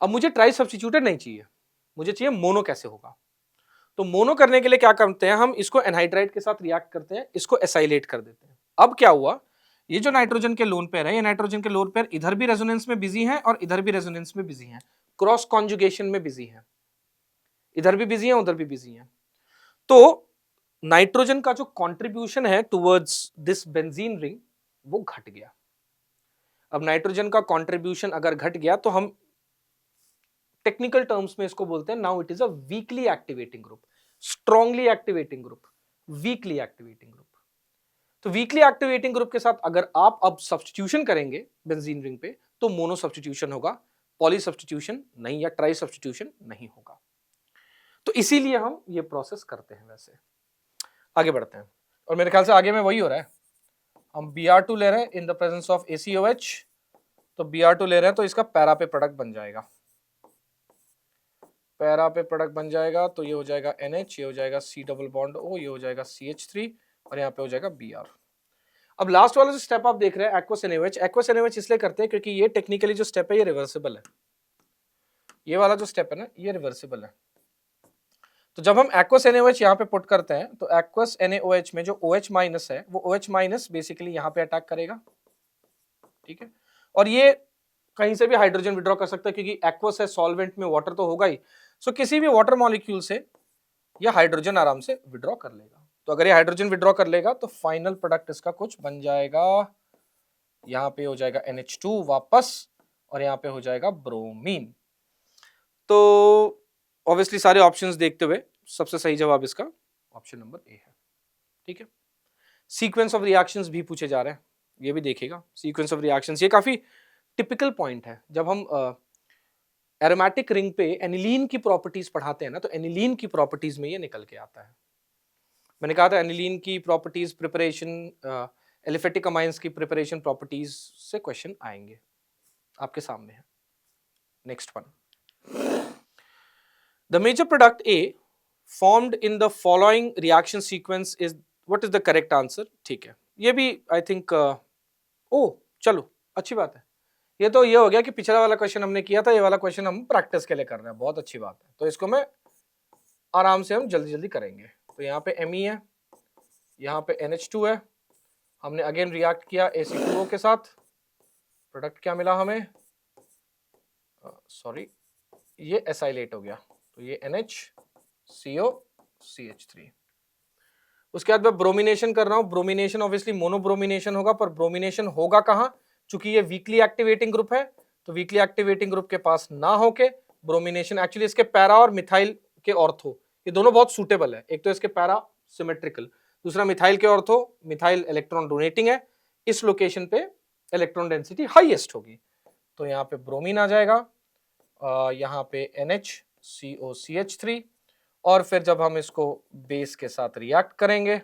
Speaker 1: अब मुझे ट्राई सब्स्टिट्यूटेड नहीं चाहिए, मुझे चाहिए मोनो। कैसे होगा, तो मोनो करने के लिए क्या करते हैं, हम इसको एनहाइड्राइड के साथ रिएक्ट करते हैं, इसको एसाइलेट कर देते हैं। अब क्या हुआ, ये जो नाइट्रोजन के लोन पेयर है, ये नाइट्रोजन के लोन पेयर इधर भी रेजोनेंस में बिजी है और इधर भी रेजोनेंस में बिजी है, क्रॉस कॉन्जुगेशन में बिजी है, इधर भी बिजी है उधर भी बिजी है। तो नाइट्रोजन का जो कंट्रीब्यूशन है टुवर्ड्स दिस बेंजीन रिंग वो घट गया। अब नाइट्रोजन का कंट्रीब्यूशन अगर घट गया तो हम टेक्निकल टर्म्स में इसको बोलते हैं now it is a weekly activating group, strongly activating group, weekly activating group. तो वीकली एक्टिवेटिंग ग्रुप के साथ अगर आप अब सब्स्टिट्यूशन करेंगे बेंजीन रिंग पे तो मोनो सब्स्टिट्यूशन होगा, पॉली सब्स्टिट्यूशन नहीं या ट्राई सब्स्टिट्यूशन नहीं होगा। तो इसीलिए हम ये प्रोसेस करते हैं। वैसे आगे बढ़ते हैं और मेरे ख्याल से आगे में वही हो रहा है, हम Br2 ले रहे हैं in the presence of ACOH, तो Br2 ले रहे हैं तो इसका पैरा पे प्रोडक्ट बन जाएगा, पैरा पे प्रोडक्ट बन जाएगा, तो ये हो जाएगा NH, ये हो जाएगा C डबल बॉन्ड O, ये हो जाएगा CH3 और यहाँ पे हो जाएगा Br। अब लास्ट वाला जो स्टेप आप देख रहे हैं एक्वस NaOH, एक्वस NaOH इसलिए करते हैं क्योंकि ये टेक्निकली जो स्टेप है ये रिवर्सिबल है, ये वाला जो स्टेप है ना ये रिवर्सिबल है। तो जब हम एक्वस NaOH यहाँ पे पुट करते हैं तो एक्वस NaOH में जो OH माइनस है वो OH माइनस बेसिकली यहाँ पे अटैक करेगा, ठीक है। और ये कहीं से भी हाइड्रोजन विड्रॉ कर सकता है क्योंकि एक्वस है, सॉल्वेंट में वाटर तो होगा ही, सो किसी भी वाटर मॉलिक्यूल से ये हाइड्रोजन आराम से विड्रॉ कर लेगा। तो अगर ये हाइड्रोजन विड्रॉ कर लेगा तो फाइनल प्रोडक्ट इसका कुछ बन जाएगा, यहाँ पे हो जाएगा NH2 वापस और यहाँ पे हो जाएगा ब्रोमीन। तो ऑब्वियसली सारे ऑप्शंस देखते हुए सबसे सही जवाब इसका ऑप्शन नंबर ए है, ठीक है। सीक्वेंस ऑफ रिएक्शंस भी पूछे जा रहे हैं, ये भी देखिएगा। सीक्वेंस ऑफ रिएक्शंस ये काफी टिपिकल पॉइंट है। जब हम एरोमेटिक रिंग पे एनिलीन की प्रॉपर्टीज पढ़ाते हैं ना, तो एनिलीन की प्रॉपर्टीज में ये निकल के आता है। मैंने कहा था एनिलीन की प्रॉपर्टीज प्रिपरेशन, एलिफेटिक अमाइंस की प्रिपरेशन प्रॉपर्टीज से क्वेश्चन आएंगे, आपके सामने है। Next one, the major product A formed in the following reaction sequence is, what is the correct answer? ठीक है, ये भी I think चलो अच्छी बात है। ये तो ये हो गया कि पिछला वाला क्वेश्चन हमने किया था, ये वाला क्वेश्चन हम प्रैक्टिस के लिए कर रहे हैं, बहुत अच्छी बात है। तो इसको मैं आराम से हम जल्दी जल्दी करेंगे। तो यहाँ पे Me है, यहाँ पे NH2 है, हमने अगेन रिएक्ट किया AC2O के साथ, प्रोडक्ट क्या मिला हमें, सॉरी ये एसाइलेट हो गया, तो ये NHCO CH3। उसके बाद मैं ब्रोमिनेशन कर रहा हूँ, ब्रोमिनेशन ऑब्वियसली मोनो ब्रोमिनेशन होगा, पर ब्रोमिनेशन होगा कहाँ, चूंकि ये वीकली एक्टिवेटिंग ग्रुप है तो वीकली एक्टिवेटिंग ग्रुप के पास ना होके ब्रोमिनेशन एक्चुअली इसके पैरा और मिथाइल के ऑर्थो, ये दोनों बहुत सूटेबल है। एक तो इसके पैरा सिमेट्रिकल, दूसरा मिथाइल के ऑर्थो, मिथाइल इलेक्ट्रॉन डोनेटिंग है, इस लोकेशन पे इलेक्ट्रॉन डेंसिटी हाईएस्ट होगी, तो यहाँ पे ब्रोमीन आ जाएगा, यहाँ पे NHCOCH3, और फिर जब हम इसको बेस के साथ रिएक्ट करेंगे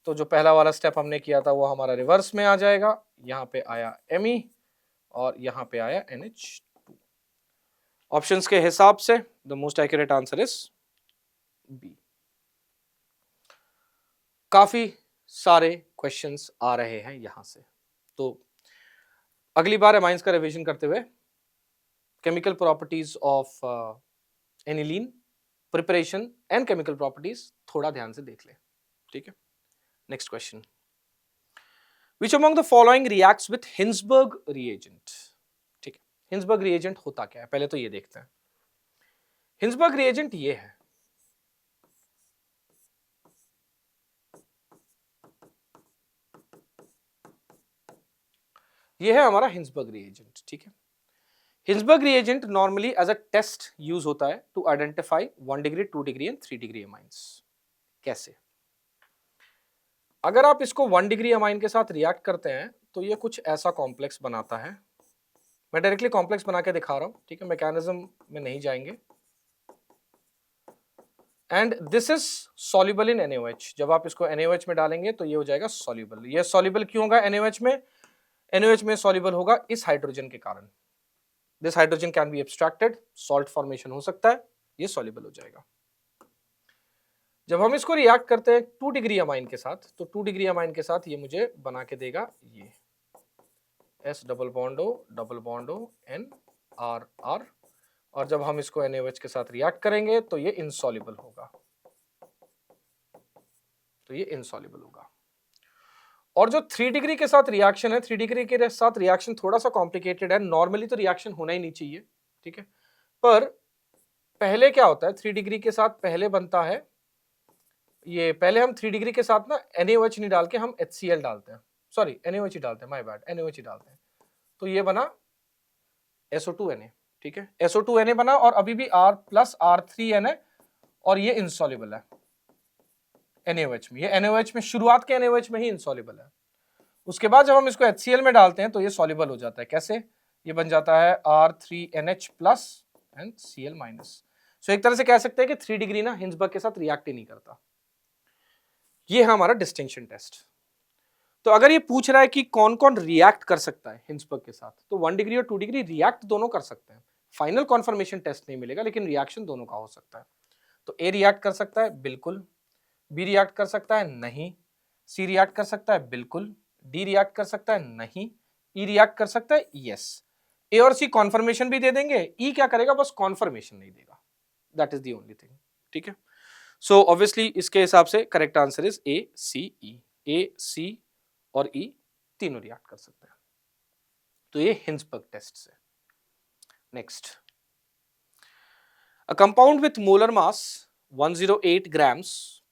Speaker 1: तो जो पहला वाला स्टेप हमने किया था वो हमारा रिवर्स में आ जाएगा। यहाँ पे आया Me और यहाँ पे आया NH2। ऑप्शंस के हिसाब से the most accurate answer is B. काफी सारे क्वेश्चंस आ रहे हैं यहां से, तो अगली बार एमाइंस का रिवीजन करते हुए chemical properties of aniline, preparation and chemical properties थोड़ा ध्यान से देख ले, ठीक है। Next question, which among the following reacts with Hinsberg reagent. ठीक है, हिंसबर्ग रिएजेंट होता क्या है पहले तो ये देखते हैं। हिंसबर्ग रिएजेंट ये है, ये है हमारा हिंसबर्ग रिएजेंट, ठीक है। Hinsberg reagent normally as a test use होता है to identify 1 degree, 2 degree and 3 degree amines. कैसे? अगर आप इसको 1 डिग्री अमाइन के साथ रिएक्ट करते हैं तो ये कुछ ऐसा कॉम्प्लेक्स बनाता है। मैं डायरेक्टली कॉम्प्लेक्स बना के दिखा रहा हूं, ठीक है, मैकेनिज्म में नहीं जाएंगे। And this is soluble in NaOH। जब आप इसको NaOH में डालेंगे तो ये हो जाएगा सॉल्युबल। ये सॉल्युबल क्यों होगा NaOH में? NaOH में सॉल्युबल होगा इस हाइड्रोजन के कारण। This hydrogen can be abstracted, salt formation हो सकता है, ये सॉल्युबल हो जाएगा। जब हम इसको रिएक्ट करते हैं 2 डिग्री अमाइन के साथ, तो 2 डिग्री अमाइन के साथ ये मुझे बना के देगा ये S double bond O N R R, और जब हम इसको NaOH के साथ रिएक्ट करेंगे तो ये इनसॉल्युबल होगा, तो ये इनसॉल्युबल होगा। और जो 3 डिग्री के साथ रिएक्शन है, 3 डिग्री के साथ रिएक्शन थोड़ा सा कॉम्प्लिकेटेड है। नॉर्मली तो रिएक्शन होना ही नहीं चाहिए, ठीक है, पर पहले क्या होता है 3 डिग्री के साथ पहले बनता है ये, पहले हम 3 डिग्री के साथ ना NaOH नहीं डाल के हम HCl डालते हैं, सॉरी NaOH ही डालते हैं, माय बैड, NaOH ही डालते हैं, तो ये बना SO2Na, ठीक है, SO2Na बना, और अभी भी R प्लस R3Na, और ये इनसॉल्युबल है NaOH में। ये NaOH में, शुरुआत के NaOH में ही इनसॉल्युबल है। उसके बाद जब हम इसको HCl में डालते हैं तो ये सॉल्युबल हो जाता है। कैसे? ये बन जाता है R3NH plus and Cl minus. So एक तरह से कह सकते हैं कि 3 डिग्री ना हिंसबर्ग के साथ रिएक्ट ही नहीं करता। ये है हमारा डिस्टिंक्शन टेस्ट। तो अगर ये पूछ रहा है कि कौन कौन रिएक्ट कर सकता है हिंसबर्ग के साथ, तो 1 डिग्री और 2 डिग्री रिएक्ट दोनों कर सकते हैं। फाइनल कॉन्फर्मेशन टेस्ट नहीं मिलेगा, लेकिन रिएक्शन दोनों का हो सकता है। तो ए रिएक्ट कर सकता है, बिल्कुल। बी रिएक्ट कर सकता है, नहीं। सी रिएक्ट कर सकता है, बिल्कुल। डी रिएक्ट कर सकता है, नहीं। ई रिएक्ट कर सकता है, यस। ए और सी कॉन्फर्मेशन भी दे देंगे, ई क्या करेगा, बस कॉन्फर्मेशन नहीं देगा। That is the only thing, ठीक है। सो ऑब्वियसली इसके हिसाब से करेक्ट आंसर इज ए, सी, ई। ए, सी और ई तीनों रिएक्ट कर सकते हैं। तो ये हिंसबर्ग टेस्ट से। Next, a compound with molar mass 108 grams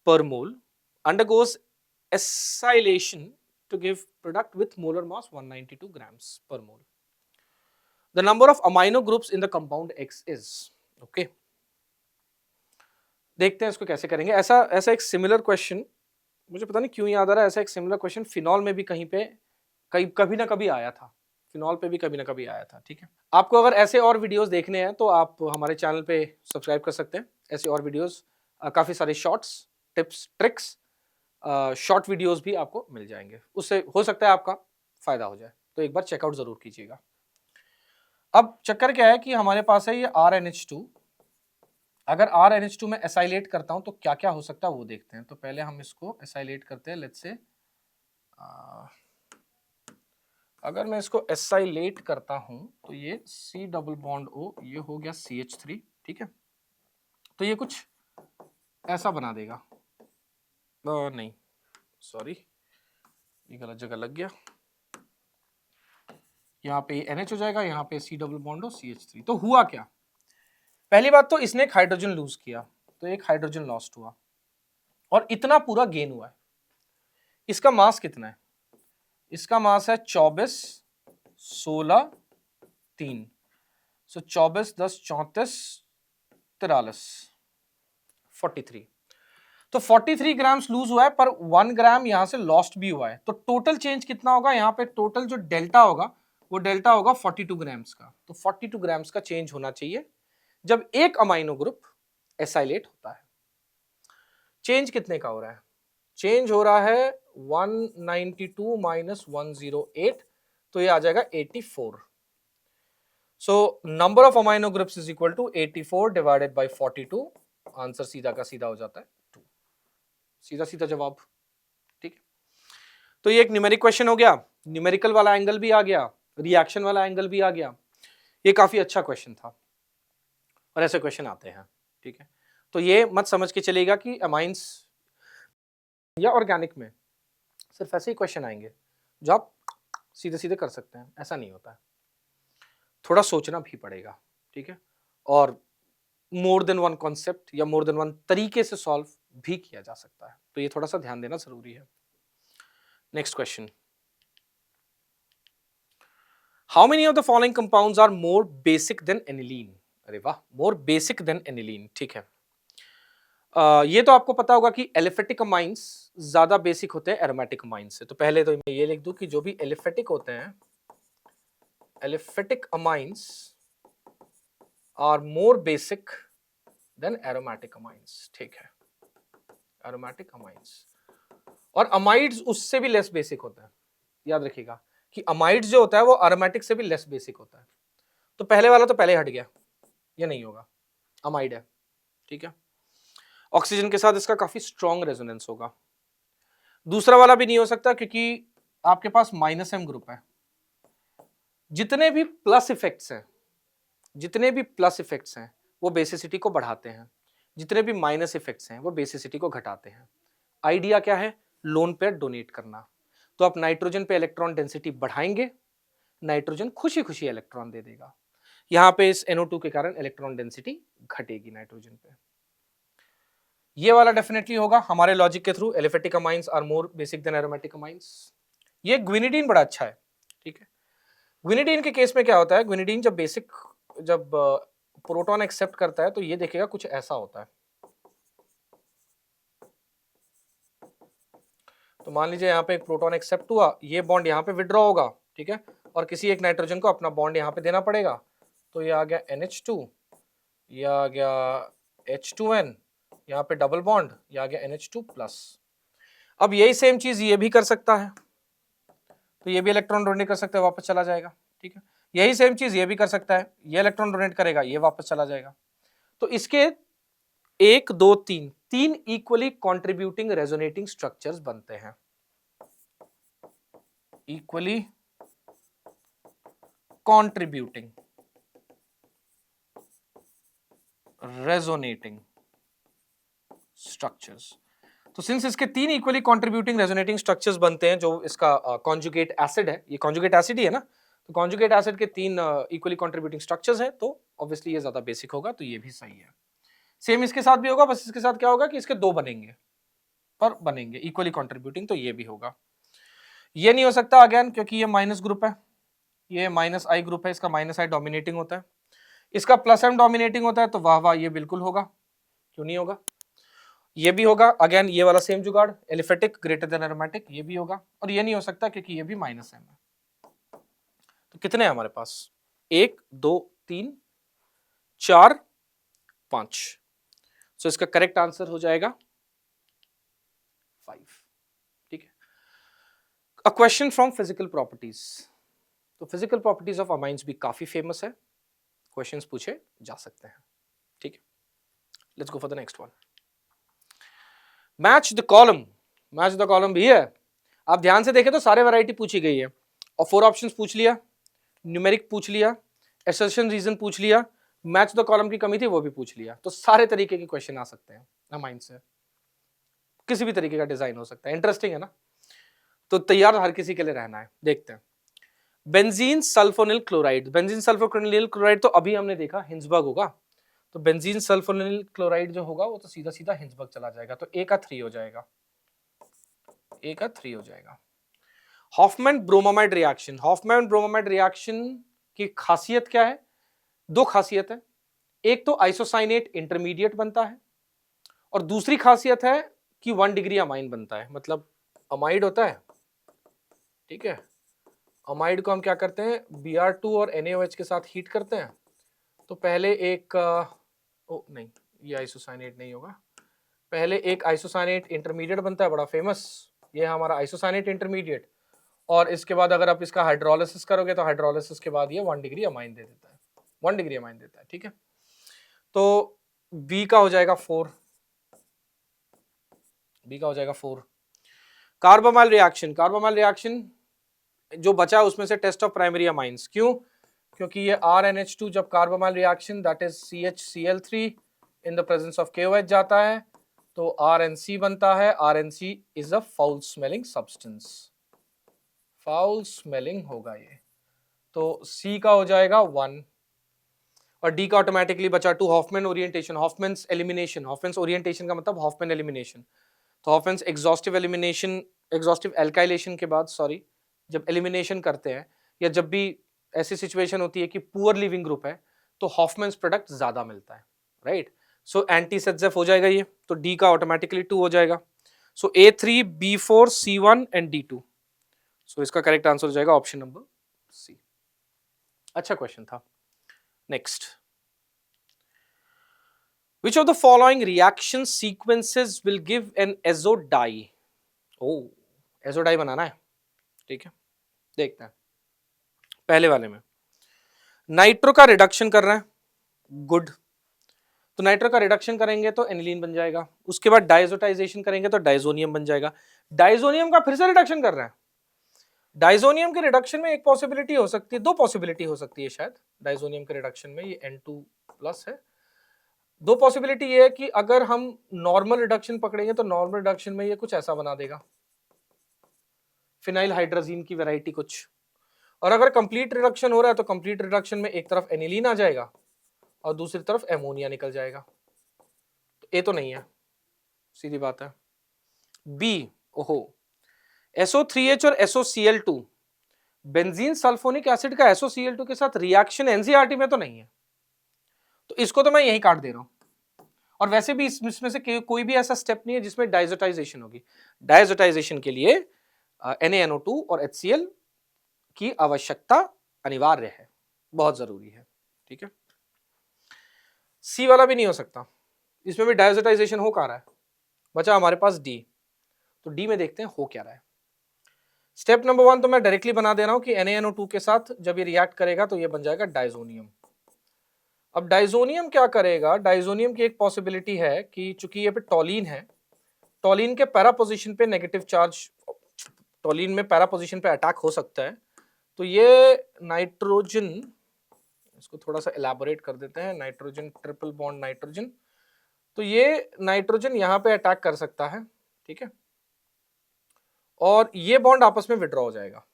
Speaker 1: per mole undergoes acylation to give product with molar mass 192 grams per mole. The number of amino groups in the compound X is, okay. देखते हैं इसको कैसे करेंगे। ऐसा एक similar question मुझे पता नहीं क्यों याद आ रहा है, ऐसा एक सिमिलर क्वेश्चन फिनॉल में भी कहीं पे कभी ना कभी आया था। फिनॉल पे भी कभी ना कभी आया था, ठीक है। आपको अगर ऐसे और वीडियोस देखने हैं तो आप हमारे चैनल पे सब्सक्राइब कर सकते हैं। ऐसे और वीडियोस, काफ़ी सारे shorts, tips, tricks, short videos भी आपको मिल जाएंगे। उससे हो सकता है आपका फ़ायदा हो जाए, तो एक बार चेकआउट ज़रूर कीजिएगा। अब चक्कर क्या है कि हमारे पास है ये RNH2। अगर RNH2 में एसाइलेट करता हूँ तो क्या क्या हो सकता है वो देखते हैं। तो पहले हम इसको एसाइलेट करते हैं। लेट्स से अगर मैं इसको एसाइलेट करता हूँ तो ये C डबल बॉन्ड O, ये हो गया CH3, ठीक है। तो ये कुछ ऐसा बना देगा। नहीं, सॉरी, ये गलत जगह लग गया। यहाँ पे NH हो जाएगा, यहाँ पे C double bond O CH3। तो हुआ क्या? पहली बात तो इसने एक हाइड्रोजन लूज किया, तो एक हाइड्रोजन लॉस्ट हुआ, और इतना पूरा गेन हुआ है। इसका मास कितना है? इसका मास है 24, 16, 3। सो 24, 10, 34, 43, 43। तो 43 ग्राम्स लूज हुआ है, पर 1 ग्राम यहां से लॉस्ट भी हुआ है। तो टोटल चेंज कितना होगा? यहाँ पे टोटल जो डेल्टा होगा वो डेल्टा होगा 42 ग्राम्स का। तो 42 ग्राम्स का चेंज होना चाहिए जब एक अमाइनो ग्रुप एसाइलेट होता है। चेंज कितने का हो रहा है? चेंज हो रहा है 192 माइनस 108, तो ये आ जाएगा 84। So number of amino groups is equal to 84 divided by 42। Answer सीधा का सीधा हो जाता है 2। सीधा सीधा जवाब, ठीक है। तो ये एक न्यूमेरिक क्वेश्चन हो गया, न्यूमेरिकल वाला एंगल भी आ गया, रिएक्शन वाला एंगल भी आ गया। ये काफी अच्छा क्वेश्चन था और ऐसे क्वेश्चन आते हैं, ठीक है। तो ये मत समझ के चलेगा कि अमाइंस या ऑर्गेनिक में सिर्फ ऐसे ही क्वेश्चन आएंगे जो आप सीधे सीधे कर सकते हैं, ऐसा नहीं होता है। थोड़ा सोचना भी पड़ेगा, ठीक है, और मोर देन वन कॉन्सेप्ट या मोर देन वन तरीके से सॉल्व भी किया जा सकता है, तो ये थोड़ा सा ध्यान देना जरूरी है। Next question, how many of the following compounds are more basic than aniline? अरे वाह, मोर बेसिक देन एनिलीन, ठीक है। ये तो आपको पता होगा कि एलिफेटिक अमाइंस ज्यादा बेसिक होते हैं एरोमेटिक अमाइंस से। तो पहले तो मैं ये लिख दूं कि जो भी एलिफेटिक होते हैं, aliphatic amines are more basic than aromatic amines, ठीक है, एरोमेटिक अमाइंस। और अमाइड्स उससे भी लेस बेसिक होता है। याद रखिएगा कि अमाइड्स जो होता है वो एरोमेटिक से भी लेस बेसिक होता है। तो पहले वाला तो पहले हट गया, ये नहीं होगा, अमाइड है, ठीक है। ऑक्सीजन के साथ इसका काफी स्ट्रॉन्ग रेजोनेंस होगा। दूसरा वाला भी नहीं हो सकता क्योंकि आपके पास -M ग्रुप है। जितने भी प्लस इफेक्ट्स हैं, जितने भी प्लस इफेक्ट्स हैं वो बेसिसिटी को बढ़ाते हैं, जितने भी माइनस इफेक्ट्स हैं वो बेसिसिटी को घटाते हैं। आइडिया क्या है? लोन पेयर डोनेट करना। तो आप नाइट्रोजन पे इलेक्ट्रॉन डेंसिटी बढ़ाएंगे, नाइट्रोजन खुशी खुशी इलेक्ट्रॉन दे देगा। यहां पे इस NO2 के कारण इलेक्ट्रॉन डेंसिटी घटेगी नाइट्रोजन पे। ये वाला डेफिनेटली होगा हमारे लॉजिक के थ्रू, aliphatic amines are more basic than aromatic amines. ये ग्विनिडीन बड़ा अच्छा है, ठीक है। ग्विनिडीन के केस में क्या होता है, ग्विनिडीन जब प्रोटॉन एक्सेप्ट करता है तो ये देखेगा कुछ ऐसा होता है। तो मान लीजिए यहाँ पे एक प्रोटॉन एक्सेप्ट हुआ, ये बॉन्ड यहाँ पे विड्रॉ होगा, ठीक है, और किसी एक नाइट्रोजन को अपना बॉन्ड यहाँ पे देना पड़ेगा। तो ये आ गया NH2, ये आ गया H2N, यहाँ पे डबल बॉन्ड, ये आ गया NH2+। अब यही सेम चीज ये भी कर सकता है, तो ये भी इलेक्ट्रॉन डोनेट कर सकता है, वापस चला जाएगा, ठीक है। यही सेम चीज ये भी कर सकता है, ये इलेक्ट्रॉन डोनेट करेगा, ये वापस चला जाएगा। तो इसके 1 2 3 इक्वली कॉन्ट्रीब्यूटिंग रेजोनेटिंग स्ट्रक्चर्स बनते हैं। Equally contributing resonating structures. तो सिंस इसके 3 इक्वली कॉन्ट्रीब्यूटिंग रेजोनेटिंग स्ट्रक्चर्स बनते हैं, जो इसका कॉन्जुगेट एसिड है, ये कॉन्जुगेट एसिड ही है ना, तो कॉन्जुगेट एसिड के 3 इक्वली कॉन्ट्रीब्यूटिंग स्ट्रक्चर्स हैं, तो ऑब्वियसली ये ज्यादा बेसिक होगा, तो ये भी सही है। सेम इसके साथ भी होगा, बस इसके साथ क्या होगा कि इसके 2 बनेंगे, पर बनेंगे इक्वली कॉन्ट्रीब्यूटिंग, तो ये भी होगा। ये नहीं हो सकता अगेन, क्योंकि ये माइनस ग्रुप है, ये -I ग्रुप है, इसका -I डोमिनेटिंग होता है, इसका +M डोमिनेटिंग होता है, तो वाह वाह, ये बिल्कुल होगा, क्यों नहीं होगा। ये भी होगा अगेन, ये वाला सेम जुगाड़, एलिफेटिक ग्रेटर देन एरोमेटिक, ये भी होगा। और ये नहीं हो सकता क्योंकि ये भी -M है। तो कितने हैं हमारे पास? 1 2 3 4 5। सो इसका करेक्ट आंसर हो जाएगा 5, ठीक है। A question from physical properties. तो फिजिकल प्रॉपर्टीज ऑफ अमाइंस भी काफी फेमस है, क्वेश्चंस पूछे जा सकते हैं, ठीक है। Let's go for the next one. Match the column. Match the column भी है, आप ध्यान से देखें तो सारे वैरायटी पूछी गई है, और 4 ऑप्शंस पूछ लिया, न्यूमेरिक पूछ लिया, असर्शन रीजन पूछ लिया, मैच द कॉलम की कमी थी वो भी पूछ लिया। तो सारे तरीके के क्वेश्चन आ सकते हैं अमाइंस से, किसी भी तरीके का डिजाइन हो सकता है। इंटरेस्टिंग है ना, तो तैयार हर किसी के लिए रहना है। देखते हैं benzene sulphonyl chloride. Benzene sulphonyl chloride तो अभी हमने देखा हिंसबर्ग होगा, तो बेंजीन सल्फोनिल क्लोराइड जो होगा वो तो सीधा सीधा हिंसबर्ग चला जाएगा, तो A का 3 हो जाएगा, A का 3 हो जाएगा। Hofmann bromamide reaction. Hofmann bromamide reaction की खासियत क्या है? 2 खासियत है, एक तो आइसोसाइनेट इंटरमीडिएट बनता है, और दूसरी खासियत है कि 1 डिग्री अमाइन बनता है, मतलब अमाइड होता है, ठीक है, अमाइड को हम क्या करते हैं, Br2 और NaOH के साथ हीट करते हैं। तो पहले एक ओ नहीं, ये आइसोसाइनेट नहीं होगा, पहले एक आइसोसाइनेट इंटरमीडिएट बनता है बड़ा फेमस, ये है हमारा आइसोसाइनेट इंटरमीडिएट, और इसके बाद अगर आप इसका हाइड्रोलिसिस करोगे तो हाइड्रोलिसिस के बाद ये 1 डिग्री अमाइन दे देता है, 1 डिग्री अमाइन देता है, ठीक है। तो बी का हो जाएगा 4, बी का हो जाएगा 4। कार्बोमाइल रिएक्शन, कार्बोमाइल रिएक्शन जो बचा है उसमें से टेस्ट ऑफ प्राइमरी अमाइंस, क्यों? क्योंकि ये RNH2 जब carbamoyl reaction that is CHCl3 in the presence of KOH जाता है तो RNC बनता है। RNC is a foul smelling substance, foul smelling होगा ये, तो C का हो जाएगा 1 और D का ऑटोमेटिकली बचा 2। हॉफमैन ओरिएंटेशन, हॉफमैन्स एलिमिनेशन, हॉफमैन्स ओरिएंटेशन का मतलब हॉफमैन एलिमिनेशन, तो हॉफमैन्स एग्जॉस्टिव एलिमिनेशन, एग्जॉस्टिव एल्काइलेशन के बाद सॉरी जब एलिमिनेशन करते हैं या जब भी ऐसी सिचुएशन होती है कि पुअर लिविंग ग्रुप है तो हॉफमैन्स प्रोडक्ट ज्यादा मिलता है, राइट। सो एंटी सेट्जेफ हो जाएगा ये, तो डी का ऑटोमेटिकली 2 हो जाएगा। सो A3 B4 C1 and D2, सो इसका करेक्ट आंसर हो जाएगा ऑप्शन नंबर सी। अच्छा क्वेश्चन था। Next, which of the following reaction sequences will give an azo dye? oh azo dye बनाना है, ठीक है, देखते हैं। पहले वाले में नाइट्रो का रिडक्शन कर रहे हैं, गुड, तो नाइट्रो का रिडक्शन करेंगे तो एनिलीन बन जाएगा, उसके बाद डाइजोटाइजेशन करेंगे तो डाइजोनियम बन जाएगा। डाइजोनियम का फिर से रिडक्शन कर रहे हैं, डाइजोनियम के रिडक्शन में एक पॉसिबिलिटी हो सकती है, 2 पॉसिबिलिटी हो सकती है शायद डाइजोनियम के रिडक्शन में, ये N2+ है। 2 पॉसिबिलिटी ये है कि अगर हम नॉर्मल रिडक्शन पकड़ेंगे तो नॉर्मल रिडक्शन में ये कुछ ऐसा बना देगा, फिनाइल हाइड्रोजीन की वैरायटी कुछ, और अगर कंप्लीट रिडक्शन हो रहा है तो कंप्लीट रिडक्शन में एक तरफ एनिलीन आ जाएगा और दूसरी तरफ एमोनिया निकल जाएगा, तो ए तो नहीं है, सीधी बात है। बी, ओहो, SO3H और SOCl2, बेंजीन सल्फोनिक एसिड का SOCl2 के साथ रिएक्शन एनसीईआरटी में तो नहीं है, तो इसको तो मैं यही काट दे रहा हूं। और वैसे भी इसमें से कोई भी ऐसा स्टेप नहीं है जिसमें डाइजोटाइजेशन होगी। डाइजोटाइजेशन के लिए NaNO2 और HCl की आवश्यकता अनिवार्य है, बहुत जरूरी है, ठीक है। सी वाला भी नहीं हो सकता, इसमें भी डाइजोटाइजेशन हो कहाँ रहा है, बचा हमारे पास डी, तो डी में देखते हैं हो क्या रहा है। स्टेप नंबर 1 तो मैं डायरेक्टली बना दे रहा हूं कि NaNO2 के साथ जब ये रिएक्ट करेगा तो ये बन जाएगा डाइजोनियम। अब डाइजोनियम क्या करेगा, डाइजोनियम की एक पॉसिबिलिटी है कि चूंकि ये पे टॉलिन है, टॉलिन के पैरा पोजीशन पे नेगेटिव चार्ज, टॉलिन में पैरा पोजीशन पे अटैक हो सकता है, तो ये नाइट्रोजन, इसको थोड़ा सा एलैबोरेट कर देते हैं, नाइट्रोजन ट्रिपल बॉन्ड नाइट्रोजन, तो ये नाइट्रोजन यहां पे अटैक कर सकता है, ठीक है, और ये बॉन्ड आपस में विड्रॉ हो जाएगा,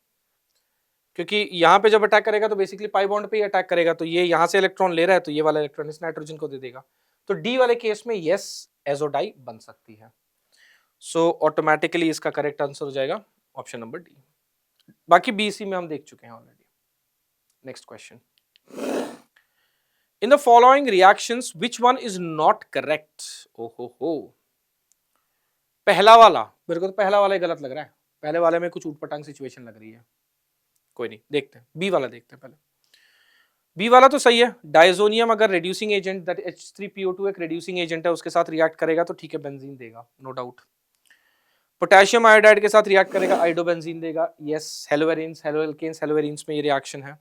Speaker 1: क्योंकि यहां पे जब अटैक करेगा तो बेसिकली पाई बॉन्ड पे ही अटैक करेगा, तो ये यहां से इलेक्ट्रॉन ले रहा है तो ये वाला इलेक्ट्रॉन इस नाइट्रोजन को दे देगा, तो डी वाले केस में यस एजो डाई बन सकती है। सो ऑटोमेटिकली इसका करेक्ट आंसर हो जाएगा ऑप्शन नंबर डी। बाकी बी सी में हम देख चुके हैं already. Next question, in the following reactions which one is not correct? ओहो, पहला वाला, मेरे को तो पहला वाला ही गलत लग रहा है, पहले वाले में कुछ ऊटपटांग सिचुएशन लग रही है, कोई नहीं, देखते हैं बी वाला, देखते हैं पहले। बी वाला तो सही है, डाइजोनियम अगर रिड्यूसिंग एजेंट दैट H3PO2 एक रिड्यूसिंग एजेंट है उसके साथ रिएक्ट करेगा तो ठीक है बेंजीन देगा, नो डाउट। पोटेशियम आयोडाइड के साथ रिएक्ट करेगा आइडोबेंजीन देगा, यस। हेलोवेरिन्स, हेलोएल्केन्स, हेलोवेरिन्स में ये रिएक्शन है,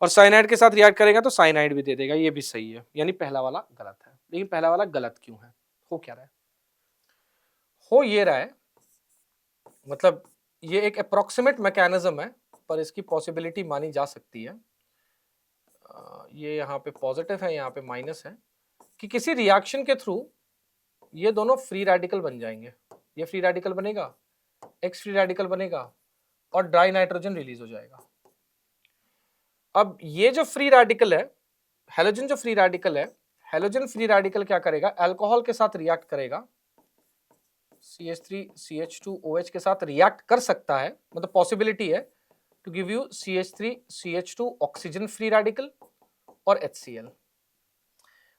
Speaker 1: और साइनाइड के साथ रिएक्ट करेगा तो साइनाइड भी दे देगा, ये भी सही है, यानी पहला वाला गलत है। लेकिन पहला वाला गलत क्यों है, हो क्या रहा है? हो ये रहा है, मतलब ये एक अप्रोक्सीमेट मैकेनिज्म है पर इसकी पॉसिबिलिटी मानी जा सकती है, ये यहाँ पे पॉजिटिव है, यहाँ पे माइनस है, कि किसी रिएक्शन के थ्रू ये दोनों फ्री रेडिकल बन जाएंगे, ये फ्री रेडिकल बनेगा, एक्स फ्री रेडिकल बनेगा और ड्राई नाइट्रोजन रिलीज हो जाएगा। अब ये जो फ्री रेडिकल है, हैलोजन जो फ्री रेडिकल है, हैलोजन फ्री रेडिकल क्या करेगा, अल्कोहल के साथ रिएक्ट करेगा, CH3CH2OH के साथ रिएक्ट कर सकता है, मतलब पॉसिबिलिटी है to give you CH3CH2 oxygen free radical और HCl।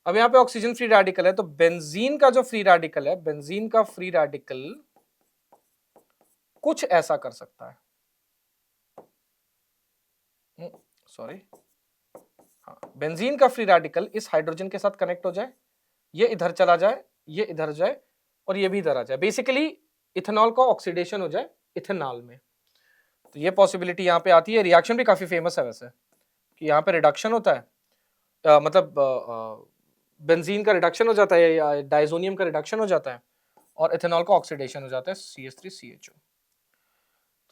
Speaker 1: अब यहाँ पे ऑक्सीजन फ्री रेडिकल है, तो बेंजीन का जो फ्री रेडिकल है, बेंजीन का फ्री रेडिकल कुछ ऐसा कर सकता है, सॉरी, हाँ, बेंजीन का फ्री रेडिकल इस हाइड्रोजन के साथ कनेक्ट हो जाए, ये इधर चला जाए, ये इधर जाए और ये भी इधर आ जाए, बेसिकली इथेनॉल का ऑक्सीडेशन हो जाए इथेनॉल में। तो ये पॉसिबिलिटी यहाँ पे आती है। रिएक्शन भी काफी फेमस है वैसे, कि यहाँ पे रिडक्शन होता है, मतलब बेंजीन का रिडक्शन हो जाता है या डाइजोनियम का रिडक्शन हो जाता है और इथेनॉल का ऑक्सीडेशन हो जाता है CH3CHO।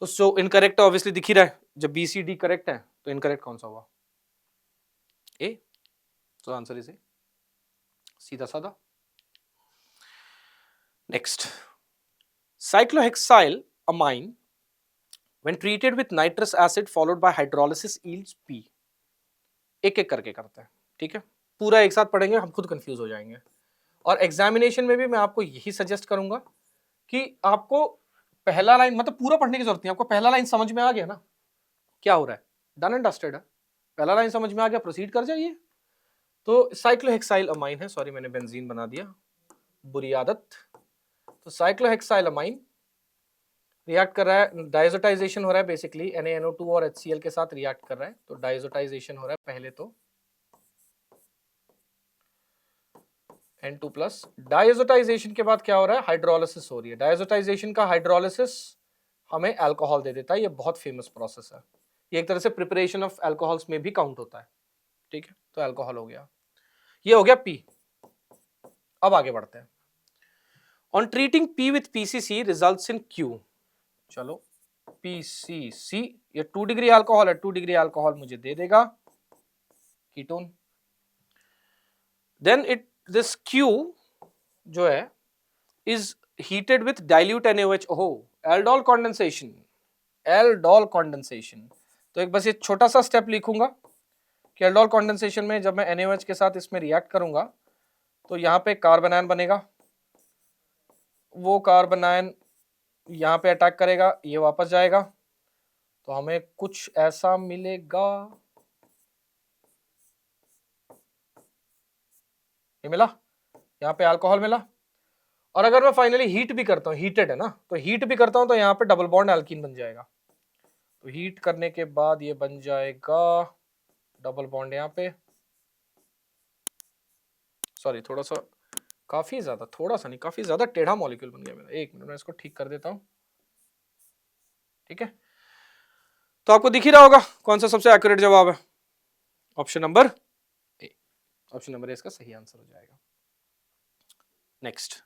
Speaker 1: तो सो इनकरेक्ट ऑब्वियसली दिख ही रहा है, जब BCD करेक्ट है तो इनकरेक्ट कौन सा हुआ? ए। तो आंसर इज ए, सीधा साधा। Next, cyclohexyl amine when treated with nitrous acid followed by hydrolysis yields P। एक एक करके करते हैं, ठीक है, पूरा एक साथ पढ़ेंगे, हम खुद कंफ्यूज हो जाएंगे। और एग्जामिनेशन में भी मैं आपको यही सजेस्ट करूंगा कि आपको पहला लाइन, मतलब पूरा पढ़ने की जरूरत नहीं, आपको पहला लाइन समझ में आ गया ना क्या हो रहा है, डन एंड डस्टेड है। पहला लाइन समझ में आ गया, प्रोसीड कर जाइए। तो साइक्लोहेक्साइल अमाइन है, सॉरी मैंने बेंजीन बना दिया, बुरी आदत। तो साइक्लोहेक्साइल अमाइन रिएक्ट कर रहा है, डाइजोटाइजेशन हो रहा है, बेसिकली NaNO2 और HCl के साथ रिएक्ट कर रहा है। तो डाइजोटाइजेशन हो रहा है पहले, तो N2+। डाइजोटाइजेशन के बाद क्या हो रहा है? हाइड्रोलिसिस हो रही है। डाइजोटाइजेशन का हाइड्रोलिसिस हमें अल्कोहल दे देता है, ये बहुत फेमस प्रोसेस है, ये एक तरह से प्रिपरेशन ऑफ अल्कोहल्स में भी काउंट होता है, ठीक है। तो अल्कोहल हो गया, ये हो गया P। अब आगे बढ़ते हैं। On treating P with PCC results in Q। चलो PCC, ये 2 डिग्री अल्कोहल है, 2 डिग्री अल्कोहल मुझे दे देगा ketone. Then it this Q जो है is heated with dilute NaOH। ओहो, एल्डोल कंडेंसेशन, एल्डोल कंडेंसेशन। तो एक बस ये छोटा सा स्टेप लिखूंगा कि एल्डोल कंडेंसेशन में जब मैं NaOH के साथ इसमें रिएक्ट करूंगा तो यहाँ पे कार्बन आयन बनेगा, वो कार्बन आयन यहाँ पे अटैक करेगा, ये वापस जाएगा, तो हमें कुछ ऐसा मिलेगा, ये मिला, यहाँ पे अल्कोहल मिला। और अगर मैं फाइनली हीट भी करता हूँ, हीटेड है ना, तो हीट भी करता हूँ तो यहाँ पे डबल बॉन्ड एल्कीन बन जाएगा। तो हीट करने के बाद ये बन जाएगा डबल बॉन्ड यहाँ पे, सॉरी थोड़ा सा, काफी ज्यादा, थोड़ा सा नहीं काफी ज्यादा टेढ़ा मॉलिक्यूल बन गया मेरा। एक मिनट में इसको ठीक कर देता हूँ, ठीक है। तो आपको दिख ही रहा होगा कौन सा सबसे एक्यूरेट जवाब है, option number A. Option number A इसका सही आंसर हो जाएगा। Next,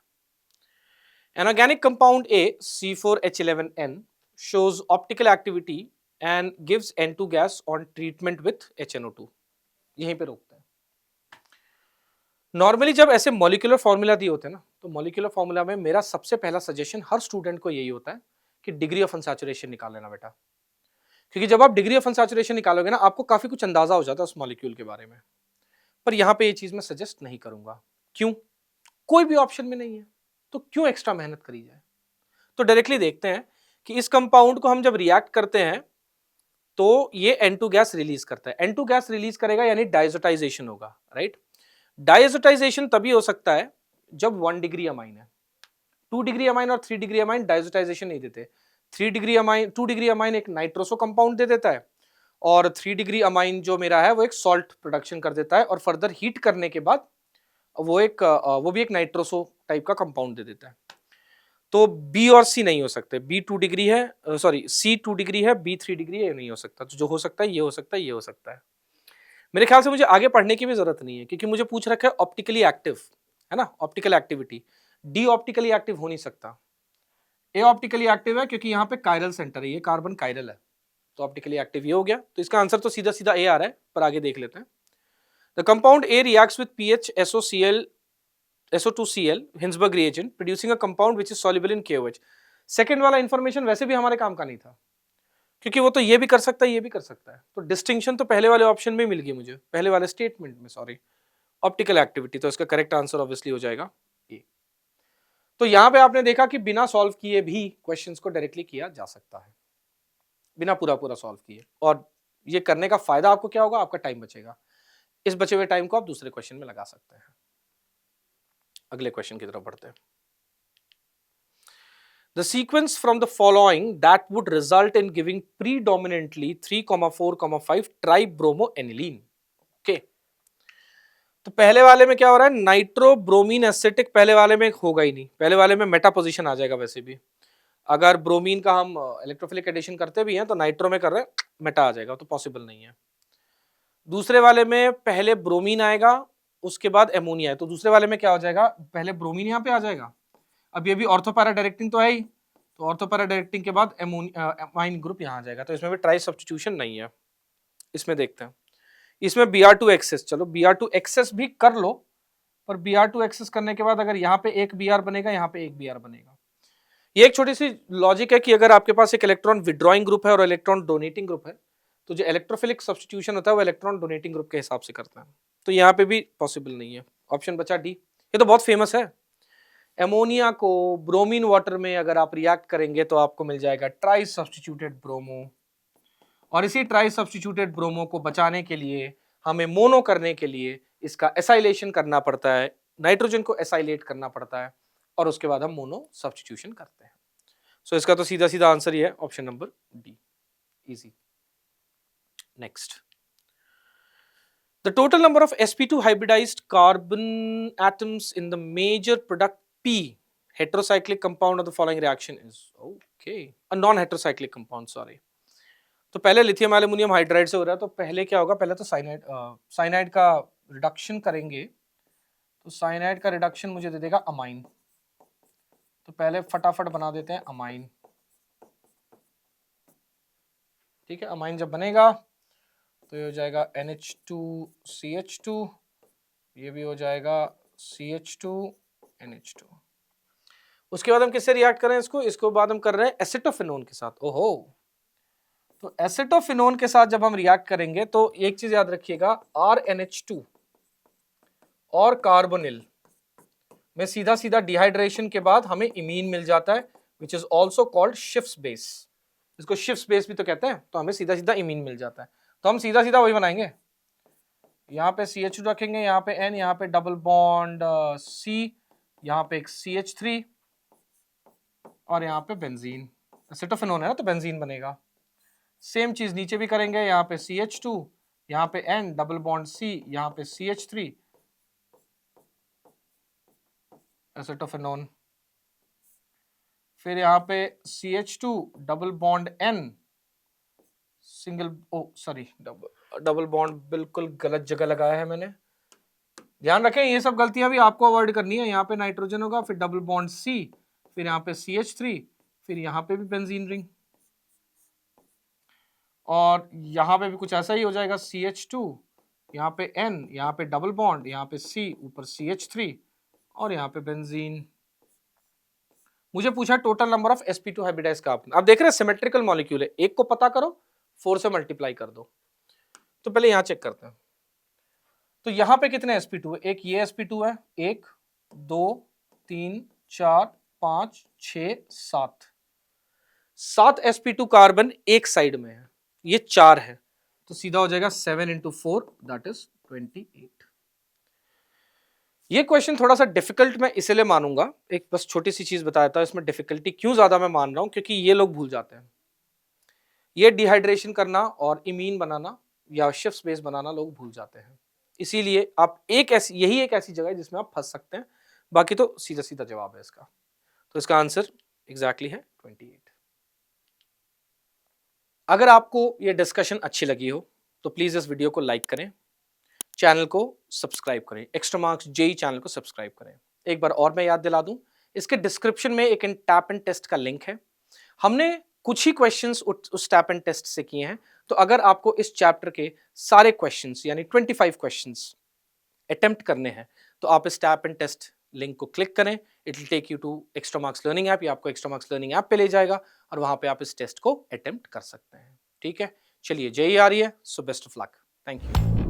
Speaker 1: an organic compound A C4H11N shows optical activity and gives N2 gas on treatment with HNO2। यहीं पे रोकते हैं। नॉर्मली जब ऐसे मॉलिक्यूलर फॉर्मूला दिए होते हैं ना, तो मॉलिक्यूलर फॉर्मूला में मेरा सबसे पहला सजेशन हर स्टूडेंट को यही होता है कि डिग्री ऑफ अनसैचुरेशन निकाल लेना बेटा, क्योंकि जब आप डिग्री ऑफ अनसैचुरेशन निकालोगे ना, आपको काफी कुछ अंदाजा हो जाता है उस मॉलिक्यूल के बारे में। पर यहाँ पे ये चीज मैं सजेस्ट नहीं करूंगा। क्यों? कोई भी ऑप्शन में नहीं है, तो क्यों एक्स्ट्रा मेहनत करी जाए। तो डायरेक्टली देखते हैं कि इस कंपाउंड को हम जब रिएक्ट करते हैं तो ये N2 गैस रिलीज करता है। N2 गैस रिलीज करेगा यानी डाइजोटाइजेशन होगा, राइट। डाइजोटाइजेशन तभी हो सकता है जब 1 डिग्री अमाइन है। 2 डिग्री अमाइन और 3 डिग्री अमाइन डाइजोटाइजेशन नहीं देते। 3 डिग्री अमाइन, 2 डिग्री अमाइन एक नाइट्रोसो कंपाउंड दे देता है और 3 डिग्री अमाइन जो मेरा है वो एक सॉल्ट प्रोडक्शन कर देता है और फर्दर हीट करने के बाद वो भी एक नाइट्रोसो टाइप का कंपाउंड दे देता है। तो B और C नहीं हो सकते। B 2 डिग्री है, सॉरी C 2 डिग्री है, B 3 डिग्री है, ये नहीं हो सकता। तो जो हो सकता है ये हो सकता है, ये हो सकता है। मेरे ख्याल से मुझे आगे पढ़ने की भी जरूरत नहीं है, क्योंकि मुझे पूछ रखा है ऑप्टिकली एक्टिव, है ना, optical activity. D optically active हो नहीं सकता। A ऑप्टिकली एक्टिव है क्योंकि यहाँ पे कायरल सेंटर है, ये कार्बन कायरल है, तो ऑप्टिकली एक्टिव ये हो गया। तो इसका आंसर तो सीधा सीधा A आ रहा है, पर आगे देख लेते हैं। The compound A reacts with pH SO2Cl Hinsberg reagent producing a compound which is soluble in KOH। Second वाला इंफॉर्मेशन वैसे भी हमारे काम का नहीं था, क्योंकि वो तो ये भी कर सकता है, ये भी कर सकता है। तो डिस्टिंक्शन तो पहले वाले ऑप्शन में मिल गई मुझे, पहले वाले स्टेटमेंट में, सॉरी, ऑप्टिकल एक्टिविटी। तो इसका करेक्ट आंसर ऑब्वियसली हो जाएगा ए। तो यहां पे आपने देखा कि बिना सॉल्व किए भी क्वेश्चंस को डायरेक्टली किया जा सकता है, बिना पूरा पूरा सॉल्व किए। और ये करने का फायदा आपको क्या होगा, आपका टाइम बचेगा। इस बचे हुए टाइम को आप दूसरे क्वेश्चन में लगा सकते हैं। अगले क्वेश्चन की तरफ बढ़ते हैं। The sequence from the following that would result in giving predominantly 3,4,5 tribromoaniline. Okay. तो पहले वाले में क्या हो रहा है, नाइट्रोब्रोमीन एसिटिक पहले वाले में होगा ही नहीं, पहले वाले में मेटा पोजीशन आ जाएगा। वैसे भी अगर ब्रोमीन का हम इलेक्ट्रोफिलिक एडिशन करते भी हैं तो नाइट्रो में कर रहे हैं, मेटा आ जाएगा, तो पॉसिबल नहीं है। दूसरे वाले में पहले ब्रोमीन आएगा, उसके बाद एमोनिया है, तो दूसरे वाले में क्या हो जाएगा, पहले ब्रोमीन यहाँ पे आ जाएगा। अब ये भी ऑर्थोपैरा डायरेक्टिंग तो है ही, तो ऑर्थोपैरा डायरेक्टिंग के बाद एमाइन ग्रुप यहाँ आ जाएगा, तो इसमें भी ट्राई सब्स्टिट्यूशन नहीं है। इसमें देखते हैं, इसमें Br2 एक्सेस, चलो Br2 एक्सेस भी कर लो, पर Br2 एक्सेस करने के बाद अगर यहाँ पे एक Br बनेगा, यहाँ पे एक Br बनेगा। ये एक छोटी सी लॉजिक है कि अगर आपके पास एक इलेक्ट्रॉन विड्रॉइंग ग्रुप है और इलेक्ट्रॉन डोनेटिंग ग्रुप है, तो जो इलेक्ट्रोफिलिक सब्स्टिट्यूशन होता है वो इलेक्ट्रॉन डोनेटिंग ग्रुप के हिसाब से करता है, तो यहाँ पे भी पॉसिबल नहीं है। ऑप्शन बचा डी, ये तो बहुत फेमस है। एमोनिया को ब्रोमीन वाटर में अगर आप रिएक्ट करेंगे तो आपको मिल जाएगा ट्राई सब्स्टिट्यूटेड ब्रोमो, और इसी ट्राई सब्स्टिट्यूटेड ब्रोमो को बचाने के लिए हमें मोनो करने के लिए इसका एसाइलेशन करना पड़ता है, नाइट्रोजन को एसाइलेट करना पड़ता है, और उसके बाद हम मोनो सब्स्टिट्यूशन करते हैं। सो इसका तो सीधा सीधा आंसर ही है option number D, easy. Next, the total number of sp2 hybridized carbon atoms in the major product P heterocyclic compound of the following reaction is, okay, a non-heterocyclic compound, sorry। तो पहले lithium aluminium hydride से हो रहा है, तो पहले क्या होगा, पहले तो साइनाइड का रिडक्शन करेंगे, तो साइनाइड का रिडक्शन मुझे दे देगा अमाइन, तो पहले फटाफट बना देते हैं अमाइन, ठीक है। अमाइन जब बनेगा तो ये हो जाएगा NH2CH2, ये भी हो जाएगा CH2NH2। उसके बाद हम किससे रिएक्ट कर रहे हैं इसको, इसको बाद हम कर रहे हैं एसिटोफिनोन के साथ। ओहो, तो एसिटोफिनोन के साथ जब हम रिएक्ट करेंगे तो एक चीज याद रखिएगा, RNH2 और कार्बोनिल में सीधा सीधा डिहाइड्रेशन के बाद हमें इमीन मिल जाता है, which is also called Schiff's base, इसको शिफ्स बेस भी तो कहते हैं, तो हमें सीधा सीधा इमीन मिल जाता है, तो हम सीधा सीधा वही बनाएंगे। यहाँ पे CH2 रखेंगे, यहाँ पे N, यहाँ पे डबल बॉन्ड C, यहाँ पे एक CH3 और यहाँ पे बेंजीन, एसिटोफिनोन है ना तो बेंजीन बनेगा। सेम चीज नीचे भी करेंगे, यहाँ पे CH2, यहाँ पे N डबल बॉन्ड C, यहाँ पे CH3 एसिटोफिनोन, फिर यहाँ पे CH2 double bond N single, sorry double bond बिल्कुल गलत जगह लगाया है मैंने, ध्यान रखें ये सब गलतियां भी आपको अवॉइड करनी है। यहाँ पे नाइट्रोजन होगा, फिर डबल बॉन्ड C, फिर यहाँ पे CH3, फिर यहाँ पे भी बेंजीन रिंग, और यहाँ पे भी कुछ ऐसा ही हो जाएगा, CH2, यहाँ पे N, यहाँ पे डबल बॉन्ड, यहाँ पे C, ऊपर CH3 और यहाँ पे बेंजीन। मुझे पूछा total number of sp2 hybridize carbon, आप देख रहे हैं सिमेट्रिकल मॉलिक्यूल है, एक को पता करो 4 से मल्टीप्लाई कर दो, तो पहले यहाँ चेक करते हैं। तो यहाँ पे कितने sp2 है, एक ये sp2 है, 1 2 3 4 5 6 7, 7 sp2 कार्बन एक साइड में है, ये 4 है, तो सीधा हो जाएगा 7 × 4 दैट इज 28। ये क्वेश्चन थोड़ा सा डिफिकल्ट मैं इसलिए मानूंगा, एक बस छोटी सी चीज बताया था, इसमें डिफिकल्टी क्यों ज्यादा मैं मान रहा हूं, क्योंकि ये लोग भूल जाते हैं, ये डिहाइड्रेशन करना और इमीन बनाना या शिफ्ट बेस बनाना लोग भूल जाते हैं, इसीलिए आप यही एक ऐसी जगह है जिसमें आप फंस सकते हैं, बाकी तो सीधा सीधा जवाब है इसका, तो इसका आंसर एग्जैक्टली है 28। अगर आपको ये डिस्कशन अच्छी लगी हो तो प्लीज इस वीडियो को लाइक करें, चैनल को सब्सक्राइब करें, एक्स्ट्रा मार्क्स जेई चैनल को सब्सक्राइब करें। एक बार और मैं याद दिला दूं, इसके डिस्क्रिप्शन में एक टैप एंड टेस्ट का लिंक है, हमने कुछ ही क्वेश्चंस उस टैप एंड टेस्ट से किए हैं, तो अगर आपको इस चैप्टर के सारे क्वेश्चंस यानी 25 क्वेश्चंस अटेम्प्ट करने हैं तो आप इस टैप एंड टेस्ट लिंक को क्लिक करें, it will take you to extra marks learning app, ये आपको एक्स्ट्रा मार्क्स लर्निंग ऐप पे ले जाएगा और वहां पे आप इस टेस्ट को अटेम्प्ट कर सकते हैं। ठीक है, चलिए जेई आ रही है, so best of luck, thank you.